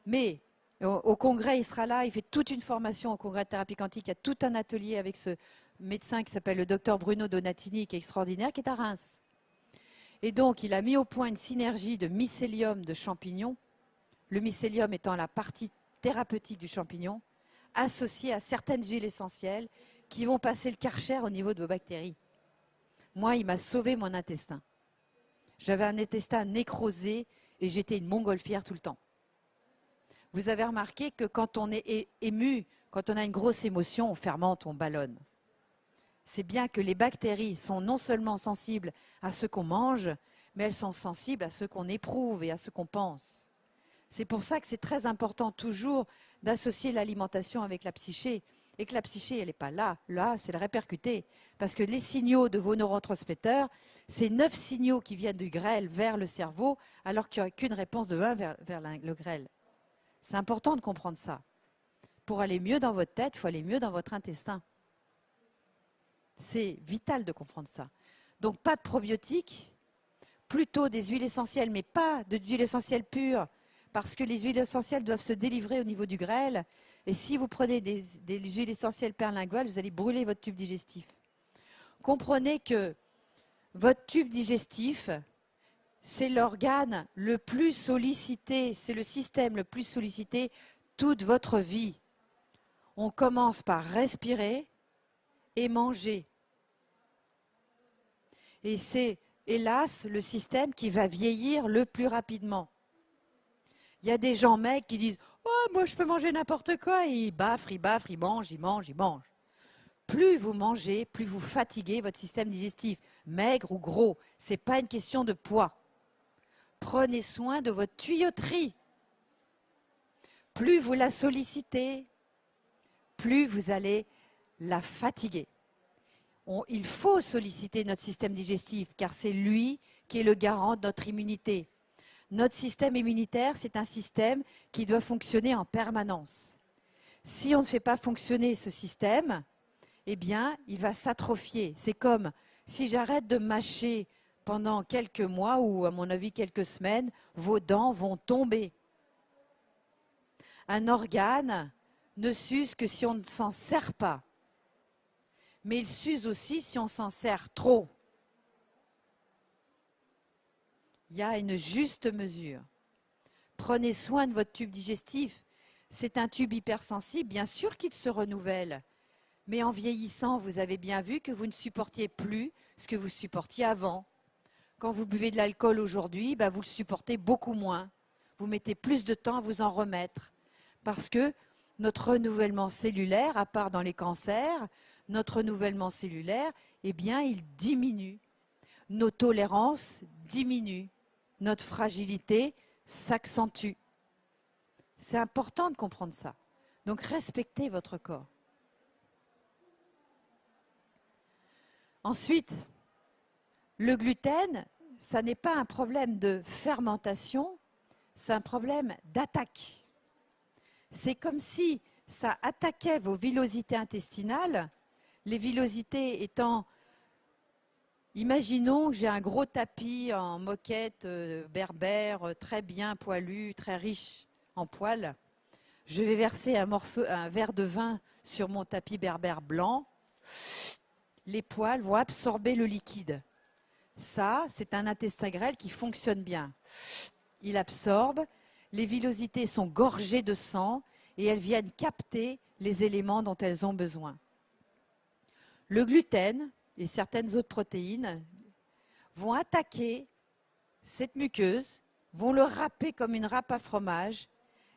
Mais au congrès, il sera là, il fait toute une formation au congrès de thérapie quantique, il y a tout un atelier avec ce médecin qui s'appelle le docteur Bruno Donatini, qui est extraordinaire, qui est à Reims. Et donc, il a mis au point une synergie de mycélium de champignons, le mycélium étant la partie thérapeutique du champignon, associée à certaines huiles essentielles qui vont passer le Karcher au niveau de vos bactéries. Moi, il m'a sauvé mon intestin. J'avais un intestin nécrosé et j'étais une montgolfière tout le temps. Vous avez remarqué que quand on est ému, quand on a une grosse émotion, on fermente, on ballonne. C'est bien que les bactéries sont non seulement sensibles à ce qu'on mange, mais elles sont sensibles à ce qu'on éprouve et à ce qu'on pense. C'est pour ça que c'est très important toujours d'associer l'alimentation avec la psyché. Et que la psyché, elle n'est pas là. Là, c'est le répercuté. Parce que les signaux de vos neurotransmetteurs, c'est 9 signaux qui viennent du grêle vers le cerveau, alors qu'il n'y a qu'une réponse de 1 vers le grêle. C'est important de comprendre ça. Pour aller mieux dans votre tête, il faut aller mieux dans votre intestin. C'est vital de comprendre ça. Donc, pas de probiotiques, plutôt des huiles essentielles, mais pas d'huile essentielle pure, parce que les huiles essentielles doivent se délivrer au niveau du grêle. Et si vous prenez des huiles essentielles perlinguales, vous allez brûler votre tube digestif. Comprenez que votre tube digestif, c'est l'organe le plus sollicité, c'est le système le plus sollicité toute votre vie. On commence par respirer et manger. Et c'est, hélas, le système qui va vieillir le plus rapidement. Il y a des gens mecs qui disent « Oh, moi je peux manger n'importe quoi » et ils baffrent, ils mangent. Plus vous mangez, plus vous fatiguez votre système digestif, maigre ou gros. Ce n'est pas une question de poids. Prenez soin de votre tuyauterie. Plus vous la sollicitez, plus vous allez la fatiguer. Il faut solliciter notre système digestif car c'est lui qui est le garant de notre immunité. Notre système immunitaire, c'est un système qui doit fonctionner en permanence. Si on ne fait pas fonctionner ce système, eh bien, il va s'atrophier. C'est comme si j'arrête de mâcher pendant quelques mois ou, à mon avis, quelques semaines, vos dents vont tomber. Un organe ne s'use que si on ne s'en sert pas. Mais il s'use aussi si on s'en sert trop. Il y a une juste mesure. Prenez soin de votre tube digestif. C'est un tube hypersensible, bien sûr qu'il se renouvelle. Mais en vieillissant, vous avez bien vu que vous ne supportiez plus ce que vous supportiez avant. Quand vous buvez de l'alcool aujourd'hui, vous le supportez beaucoup moins. Vous mettez plus de temps à vous en remettre. Parce que notre renouvellement cellulaire, à part dans les cancers, notre renouvellement cellulaire, eh bien, il diminue. Nos tolérances diminuent. Notre fragilité s'accentue. C'est important de comprendre ça. Donc, respectez votre corps. Ensuite, le gluten, ça n'est pas un problème de fermentation, c'est un problème d'attaque. C'est comme si ça attaquait vos villosités intestinales, les villosités étant, imaginons que j'ai un gros tapis en moquette berbère, très bien poilu, très riche en poils. Je vais verser un verre de vin sur mon tapis berbère blanc. Les poils vont absorber le liquide. Ça, c'est un intestin grêle qui fonctionne bien. Il absorbe, les villosités sont gorgées de sang et elles viennent capter les éléments dont elles ont besoin. Le gluten et certaines autres protéines vont attaquer cette muqueuse, vont le râper comme une râpe à fromage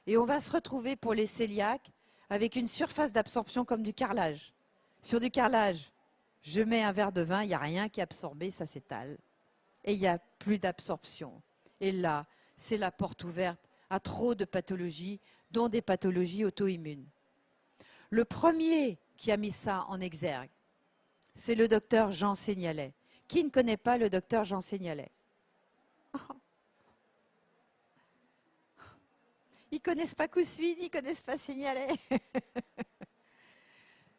et on va se retrouver pour les cœliaques avec une surface d'absorption comme du carrelage. Sur du carrelage, je mets un verre de vin, il n'y a rien qui est absorbé, ça s'étale. Et il n'y a plus d'absorption. Et là, c'est la porte ouverte à trop de pathologies, dont des pathologies auto-immunes. Le premier qui a mis ça en exergue, c'est le docteur Jean Seignalais. Qui ne connaît pas le docteur Jean Seignalais? Ils ne connaissent pas Koussevigne, ils ne connaissent pas Seignalais.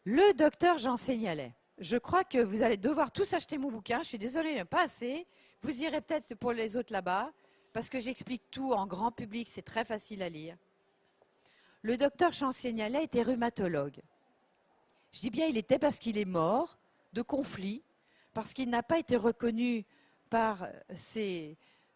Le docteur Jean Seignalais. Je crois que vous allez devoir tous acheter mon bouquin. Je suis désolée, il n'y en a pas assez. Vous irez peut-être pour les autres là-bas, parce que j'explique tout en grand public, c'est très facile à lire. Le docteur Jean Seignalais était rhumatologue. Je dis bien il était parce qu'il est mort de conflit, parce qu'il n'a pas été reconnu par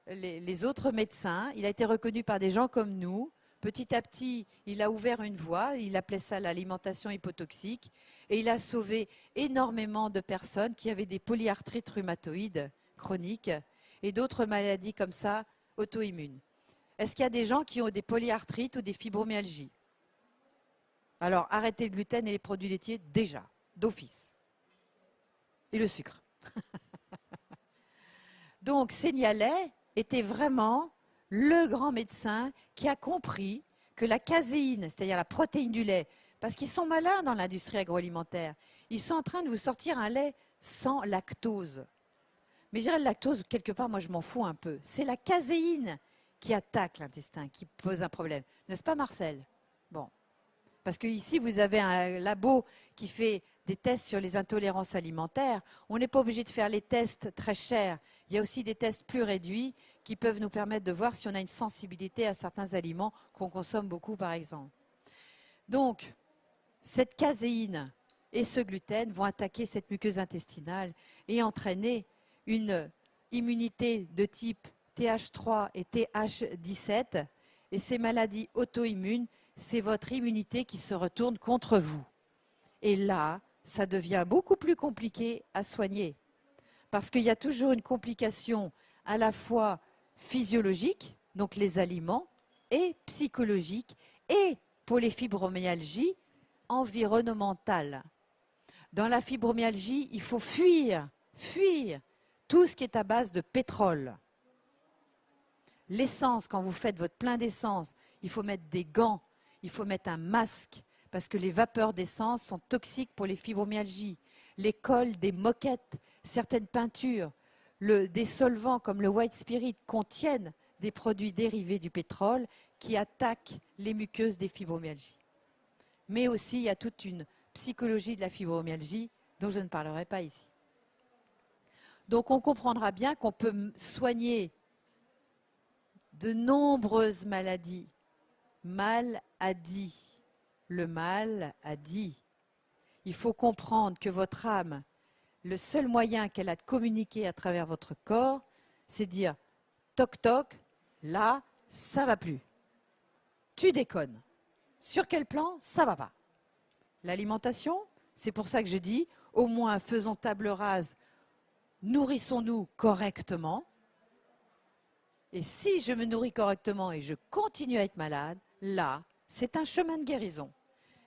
les autres médecins. Il a été reconnu par des gens comme nous. Petit à petit, il a ouvert une voie, il appelait ça l'alimentation hypotoxique, et il a sauvé énormément de personnes qui avaient des polyarthrites rhumatoïdes chroniques et d'autres maladies comme ça, auto-immunes. Est-ce qu'il y a des gens qui ont des polyarthrites ou des fibromyalgies? Alors, arrêtez le gluten et les produits laitiers déjà, d'office. Et le sucre. Donc, Seignalais était vraiment le grand médecin qui a compris que la caséine, c'est-à-dire la protéine du lait, parce qu'ils sont malins dans l'industrie agroalimentaire, ils sont en train de vous sortir un lait sans lactose. Mais je dirais le lactose, quelque part, moi je m'en fous un peu. C'est la caséine qui attaque l'intestin, qui pose un problème. N'est-ce pas Marcel? Bon. Parce que ici, vous avez un labo qui fait des tests sur les intolérances alimentaires. On n'est pas obligé de faire les tests très chers. Il y a aussi des tests plus réduits qui peuvent nous permettre de voir si on a une sensibilité à certains aliments qu'on consomme beaucoup, par exemple. Donc, cette caséine et ce gluten vont attaquer cette muqueuse intestinale et entraîner une immunité de type TH3 et TH17. Et ces maladies auto-immunes, c'est votre immunité qui se retourne contre vous. Et là, ça devient beaucoup plus compliqué à soigner. Parce qu'il y a toujours une complication à la fois physiologique, donc les aliments, et psychologique, et pour les fibromyalgies, environnementale. Dans la fibromyalgie, il faut fuir tout ce qui est à base de pétrole. L'essence, quand vous faites votre plein d'essence, il faut mettre des gants, il faut mettre un masque, parce que les vapeurs d'essence sont toxiques pour les fibromyalgies. Les cols, des moquettes, certaines peintures, des solvants comme le white spirit contiennent des produits dérivés du pétrole qui attaquent les muqueuses des fibromyalgies. Mais aussi, il y a toute une psychologie de la fibromyalgie dont je ne parlerai pas ici. Donc, on comprendra bien qu'on peut soigner de nombreuses maladies. Mal a dit. Le mal a dit. Il faut comprendre que votre âme, le seul moyen qu'elle a de communiquer à travers votre corps, c'est de dire toc toc, là, ça va plus. Tu déconnes. Sur quel plan? Ça va pas. L'alimentation, C'est pour ça que je dis, au moins faisons table rase, nourrissons-nous correctement. Et si je me nourris correctement et je continue à être malade, là, c'est un chemin de guérison.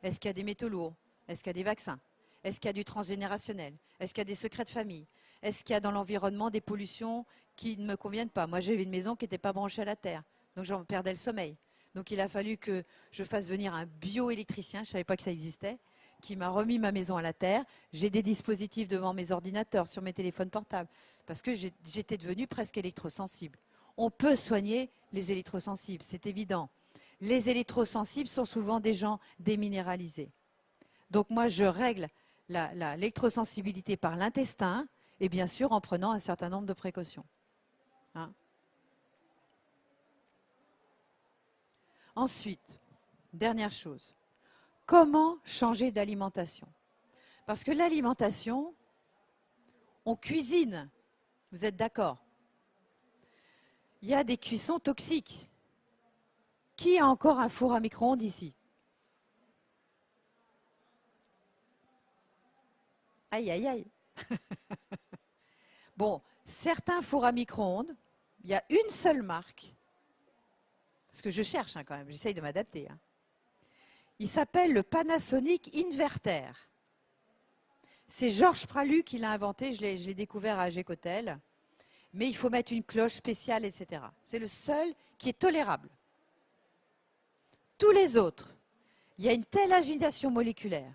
Est-ce qu'il y a des métaux lourds? Est-ce qu'il y a des vaccins? Est-ce qu'il y a du transgénérationnel? Est-ce qu'il y a des secrets de famille? Est-ce qu'il y a dans l'environnement des pollutions qui ne me conviennent pas? Moi, j'avais une maison qui n'était pas branchée à la terre, donc j'en perdais le sommeil. Donc il a fallu que je fasse venir un bioélectricien, je ne savais pas que ça existait, qui m'a remis ma maison à la terre. J'ai des dispositifs devant mes ordinateurs, sur mes téléphones portables, parce que j'étais devenue presque électrosensible. On peut soigner les électrosensibles, c'est évident. Les électrosensibles sont souvent des gens déminéralisés. Donc moi, je règle l'électrosensibilité par l'intestin et bien sûr en prenant un certain nombre de précautions. Hein? Ensuite, dernière chose, comment changer d'alimentation? Parce que l'alimentation, on cuisine, vous êtes d'accord? Il y a des cuissons toxiques. Qui a encore un four à micro-ondes ici? Aïe, aïe, aïe. Bon, certains fours à micro-ondes, il y a une seule marque, parce que je cherche quand même, j'essaye de m'adapter. Hein. Il s'appelle le Panasonic Inverter. C'est Georges Pralu qui l'a inventé, je l'ai découvert à Gécotel. Mais il faut mettre une cloche spéciale, etc. C'est le seul qui est tolérable. Tous les autres, il y a une telle agitation moléculaire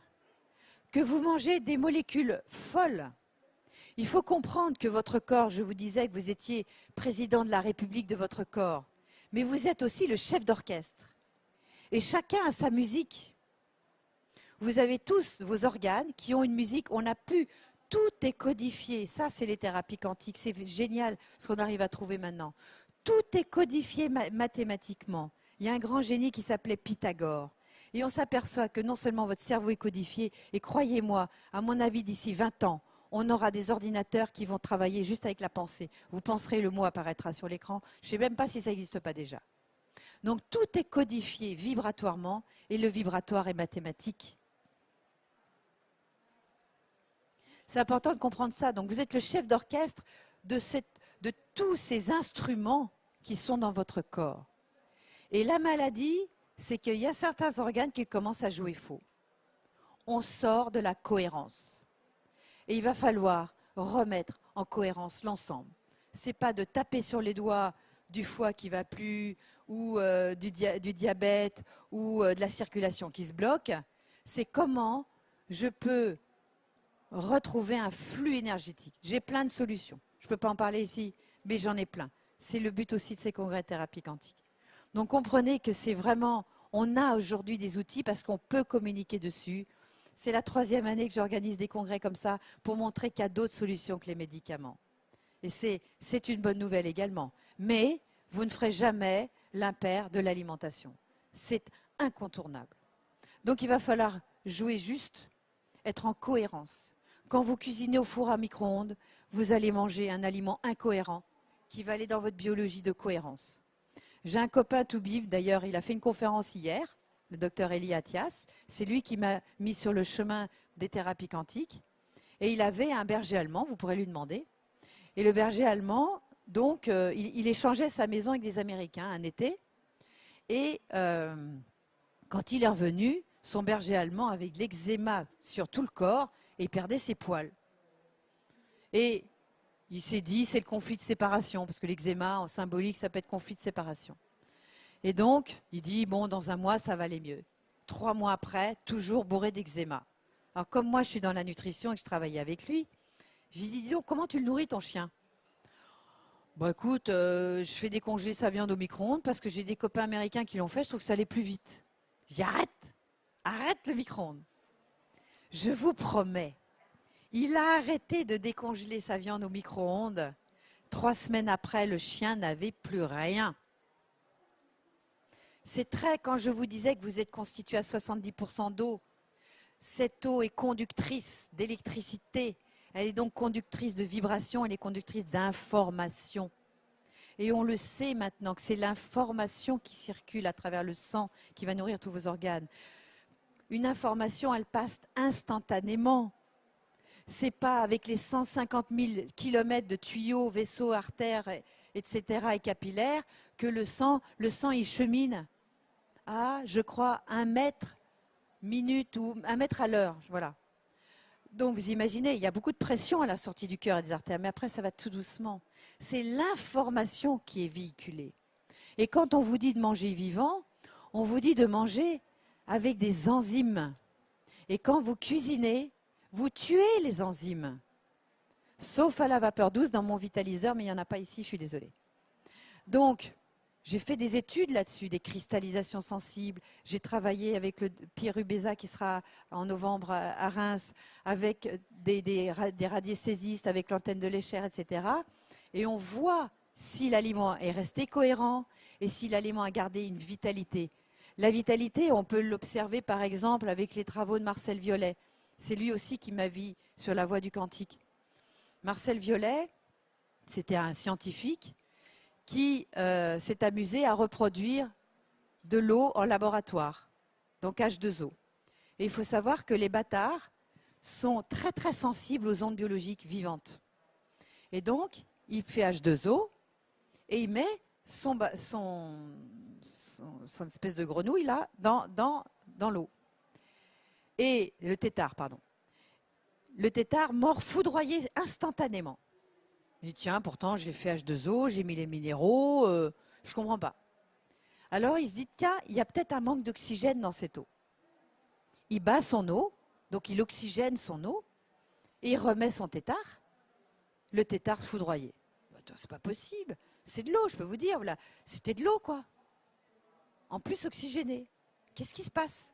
que vous mangez des molécules folles. Il faut comprendre que votre corps, je vous disais que vous étiez président de la République de votre corps, mais vous êtes aussi le chef d'orchestre. Et chacun a sa musique. Vous avez tous vos organes qui ont une musique, on a pu, tout est codifié. Ça, c'est les thérapies quantiques, c'est génial ce qu'on arrive à trouver maintenant. Tout est codifié mathématiquement. Il y a un grand génie qui s'appelait Pythagore. Et on s'aperçoit que non seulement votre cerveau est codifié, et croyez-moi, à mon avis, d'ici 20 ans, on aura des ordinateurs qui vont travailler juste avec la pensée. Vous penserez, le mot apparaîtra sur l'écran. Je ne sais même pas si ça n'existe pas déjà. Donc tout est codifié vibratoirement, et le vibratoire est mathématique. C'est important de comprendre ça. Donc vous êtes le chef d'orchestre de tous ces instruments qui sont dans votre corps. Et la maladie, c'est qu'il y a certains organes qui commencent à jouer faux. On sort de la cohérence. Et il va falloir remettre en cohérence l'ensemble. Ce n'est pas de taper sur les doigts du foie qui ne va plus, ou du diabète, ou de la circulation qui se bloque. C'est comment je peux retrouver un flux énergétique. J'ai plein de solutions. Je ne peux pas en parler ici, mais j'en ai plein. C'est le but aussi de ces congrès de thérapie quantique. Donc comprenez que c'est vraiment, on a aujourd'hui des outils parce qu'on peut communiquer dessus. C'est la 3e année que j'organise des congrès comme ça pour montrer qu'il y a d'autres solutions que les médicaments. Et c'est une bonne nouvelle également. Mais vous ne ferez jamais l'impair de l'alimentation. C'est incontournable. Donc il va falloir jouer juste, être en cohérence. Quand vous cuisinez au four à micro-ondes, vous allez manger un aliment incohérent qui va aller dans votre biologie de cohérence. J'ai un copain tout bib, d'ailleurs, il a fait une conférence hier, le docteur Eli Attias. C'est lui qui m'a mis sur le chemin des thérapies quantiques. Et il avait un berger allemand, vous pourrez lui demander. Et le berger allemand, donc, il échangeait sa maison avec des Américains un été. Et quand il est revenu, son berger allemand avait de l'eczéma sur tout le corps et il perdait ses poils. Et il s'est dit, c'est le conflit de séparation, parce que l'eczéma, en symbolique, ça peut être conflit de séparation. Et donc, il dit, bon, dans un mois, ça va aller mieux. 3 mois après, toujours bourré d'eczéma. Alors, comme moi, je suis dans la nutrition et que je travaillais avec lui, je lui dis, dis donc, comment tu le nourris, ton chien? Bah écoute, je fais décongeler sa viande au micro-ondes parce que j'ai des copains américains qui l'ont fait, je trouve que ça allait plus vite. Je dis, arrête le micro-ondes. Je vous promets, il a arrêté de décongeler sa viande au micro-ondes. 3 semaines après, le chien n'avait plus rien. C'est très, quand je vous disais que vous êtes constitué à 70% d'eau, cette eau est conductrice d'électricité. Elle est donc conductrice de vibrations, elle est conductrice d'informations. Et on le sait maintenant que c'est l'information qui circule à travers le sang qui va nourrir tous vos organes. une information, elle passe instantanément. Ce n'est pas avec les 150 000 kilomètres de tuyaux, vaisseaux, artères, etc. et capillaires que le sang il chemine à, je crois, 1 mètre minute ou 1 mètre à l'heure. Voilà. Donc vous imaginez, il y a beaucoup de pression à la sortie du cœur et des artères, mais après ça va tout doucement. C'est l'information qui est véhiculée. Et quand on vous dit de manger vivant, on vous dit de manger avec des enzymes. Et quand vous cuisinez, vous tuez les enzymes. Sauf à la vapeur douce dans mon vitaliseur, mais il n'y en a pas ici, je suis désolée. Donc, j'ai fait des études là-dessus, des cristallisations sensibles. J'ai travaillé avec le Pierre Rubeza qui sera en novembre à Reims, avec des radiesthésistes, avec l'antenne de l'Échère, etc. Et on voit si l'aliment est resté cohérent et si l'aliment a gardé une vitalité. La vitalité, on peut l'observer par exemple avec les travaux de Marcel Violet. C'est lui aussi qui m'a vu sur la voie du quantique. Marcel Violet, c'était un scientifique qui s'est amusé à reproduire de l'eau en laboratoire, donc H2O. Et il faut savoir que les bâtards sont très très sensibles aux ondes biologiques vivantes. Et donc, il fait H2O et il met son espèce de grenouille là dans l'eau. Et le tétard, pardon. Le tétard mord foudroyé instantanément. Il dit, tiens, pourtant, j'ai fait H2O, j'ai mis les minéraux, je ne comprends pas. Alors, il se dit, tiens, il y a peut-être un manque d'oxygène dans cette eau. Il bat son eau, donc il oxygène son eau, et il remet son tétard. Le tétard foudroyé. C'est pas possible, c'est de l'eau, je peux vous dire. Voilà. C'était de l'eau, quoi. En plus oxygénée. Qu'est-ce qui se passe?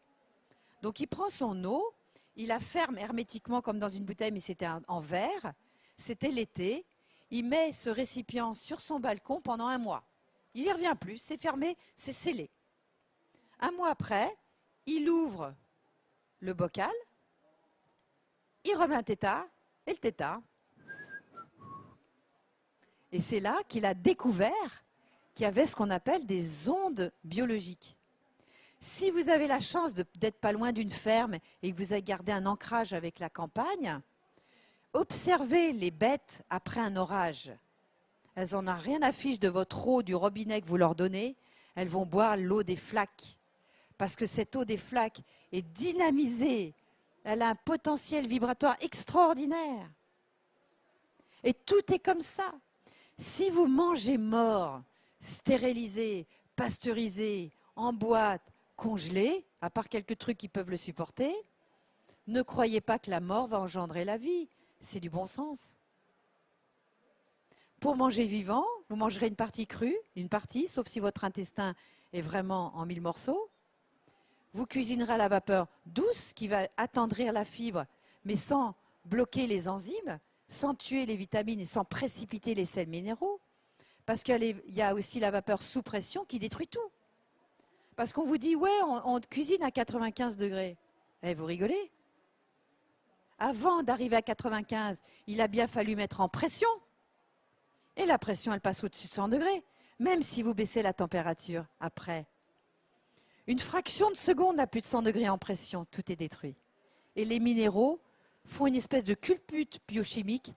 Donc, il prend son eau, il la ferme hermétiquement comme dans une bouteille, mais c'était en verre. C'était l'été. Il met ce récipient sur son balcon pendant 1 mois. Il n'y revient plus, c'est fermé, c'est scellé. 1 mois après, il ouvre le bocal, il remet un tétard, et le tétard. Et c'est là qu'il a découvert qu'il y avait ce qu'on appelle des ondes biologiques. Si vous avez la chance d'être pas loin d'une ferme et que vous avez gardé un ancrage avec la campagne, observez les bêtes après un orage. Elles n'en ont rien à fiche de votre eau du robinet que vous leur donnez. Elles vont boire l'eau des flaques. Parce que cette eau des flaques est dynamisée. Elle a un potentiel vibratoire extraordinaire. Et tout est comme ça. Si vous mangez mort, stérilisé, pasteurisé, en boîte, congelé, à part quelques trucs qui peuvent le supporter, ne croyez pas que la mort va engendrer la vie. C'est du bon sens. Pour manger vivant, vous mangerez une partie crue, une partie, sauf si votre intestin est vraiment en 1000 morceaux. Vous cuisinerez à la vapeur douce qui va attendrir la fibre, mais sans bloquer les enzymes, sans tuer les vitamines et sans précipiter les sels minéraux. Parce qu'il y a aussi la vapeur sous pression qui détruit tout. Parce qu'on vous dit, ouais, on cuisine à 95 degrés. Eh, vous rigolez? Avant d'arriver à 95, il a bien fallu mettre en pression. Et la pression, elle passe au-dessus de 100 degrés, même si vous baissez la température après. Une fraction de seconde à plus de 100 degrés en pression, tout est détruit. Et les minéraux font une espèce de culbute biochimique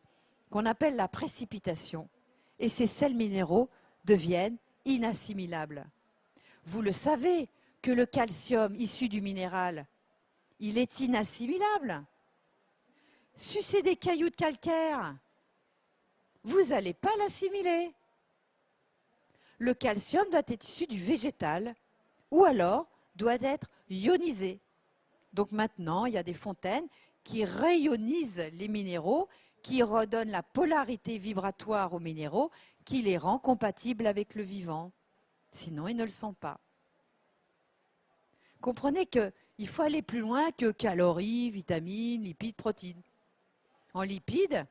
qu'on appelle la précipitation. Et ces sels minéraux deviennent inassimilables. Vous le savez que le calcium issu du minéral, il est inassimilable. Sucez des cailloux de calcaire, vous n'allez pas l'assimiler. Le calcium doit être issu du végétal ou alors doit être ionisé. Donc maintenant, il y a des fontaines qui réionisent les minéraux, qui redonnent la polarité vibratoire aux minéraux, qui les rend compatibles avec le vivant. Sinon, ils ne le sont pas. Comprenez qu'il faut aller plus loin que calories, vitamines, lipides, protéines. En lipides,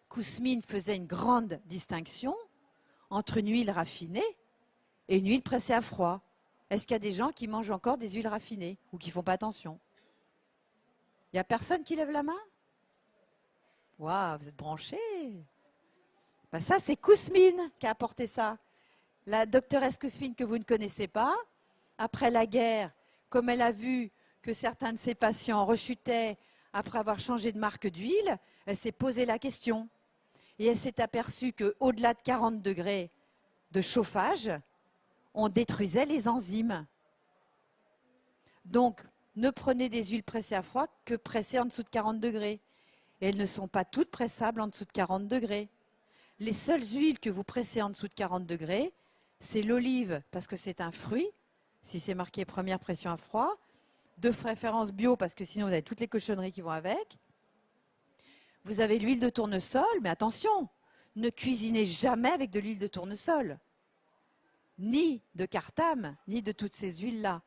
Kouzmine faisait une grande distinction entre une huile raffinée et une huile pressée à froid. Est-ce qu'il y a des gens qui mangent encore des huiles raffinées ou qui ne font pas attention? Il n'y a personne qui lève la main? Waouh, vous êtes branchés. Ben ça, c'est Kouzmine qui a apporté ça. La doctoresse Kouzmine que vous ne connaissez pas, après la guerre, comme elle a vu que certains de ses patients rechutaient après avoir changé de marque d'huile, elle s'est posé la question. Et elle s'est aperçue qu'au-delà de 40 degrés de chauffage, on détruisait les enzymes. Donc, ne prenez des huiles pressées à froid que pressées en dessous de 40 degrés. Et elles ne sont pas toutes pressables en dessous de 40 degrés. Les seules huiles que vous pressez en dessous de 40 degrés, c'est l'olive, parce que c'est un fruit, si c'est marqué première pression à froid, de préférence bio, parce que sinon vous avez toutes les cochonneries qui vont avec. Vous avez l'huile de tournesol, mais attention, ne cuisinez jamais avec de l'huile de tournesol, ni de cartame, ni de toutes ces huiles-là.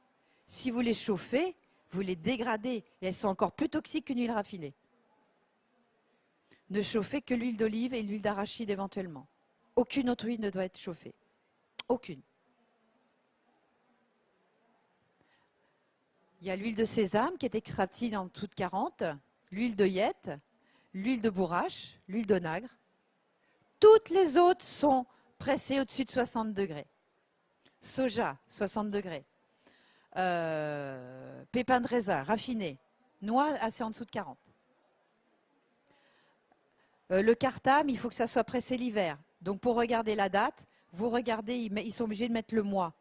Si vous les chauffez, vous les dégradez, et elles sont encore plus toxiques qu'une huile raffinée. Ne chauffez que l'huile d'olive et l'huile d'arachide éventuellement. Aucune autre huile ne doit être chauffée. Aucune. Il y a l'huile de sésame qui est extractive en dessous de 40, l'huile d'œillette, l'huile de bourrache, l'huile d'onagre. Toutes les autres sont pressées au-dessus de 60 degrés. Soja, 60 degrés. Pépins de raisin, raffiné. Noix, assez en dessous de 40. Le cartame, il faut que ça soit pressé l'hiver. Donc pour regarder la date, vous regardez, ils sont obligés de mettre le mois.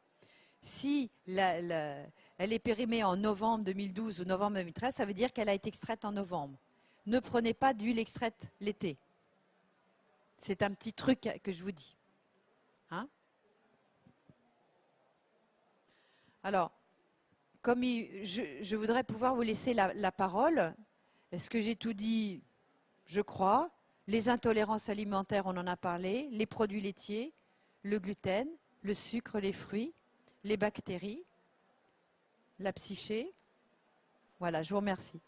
Si elle est périmée en novembre 2012 ou novembre 2013, ça veut dire qu'elle a été extraite en novembre. Ne prenez pas d'huile extraite l'été. C'est un petit truc que je vous dis. Hein? Alors, comme je voudrais pouvoir vous laisser la parole. Est-ce que j'ai tout dit? Je crois. Les intolérances alimentaires, on en a parlé. Les produits laitiers, le gluten, le sucre, les fruits, les bactéries, la psyché. Voilà, je vous remercie.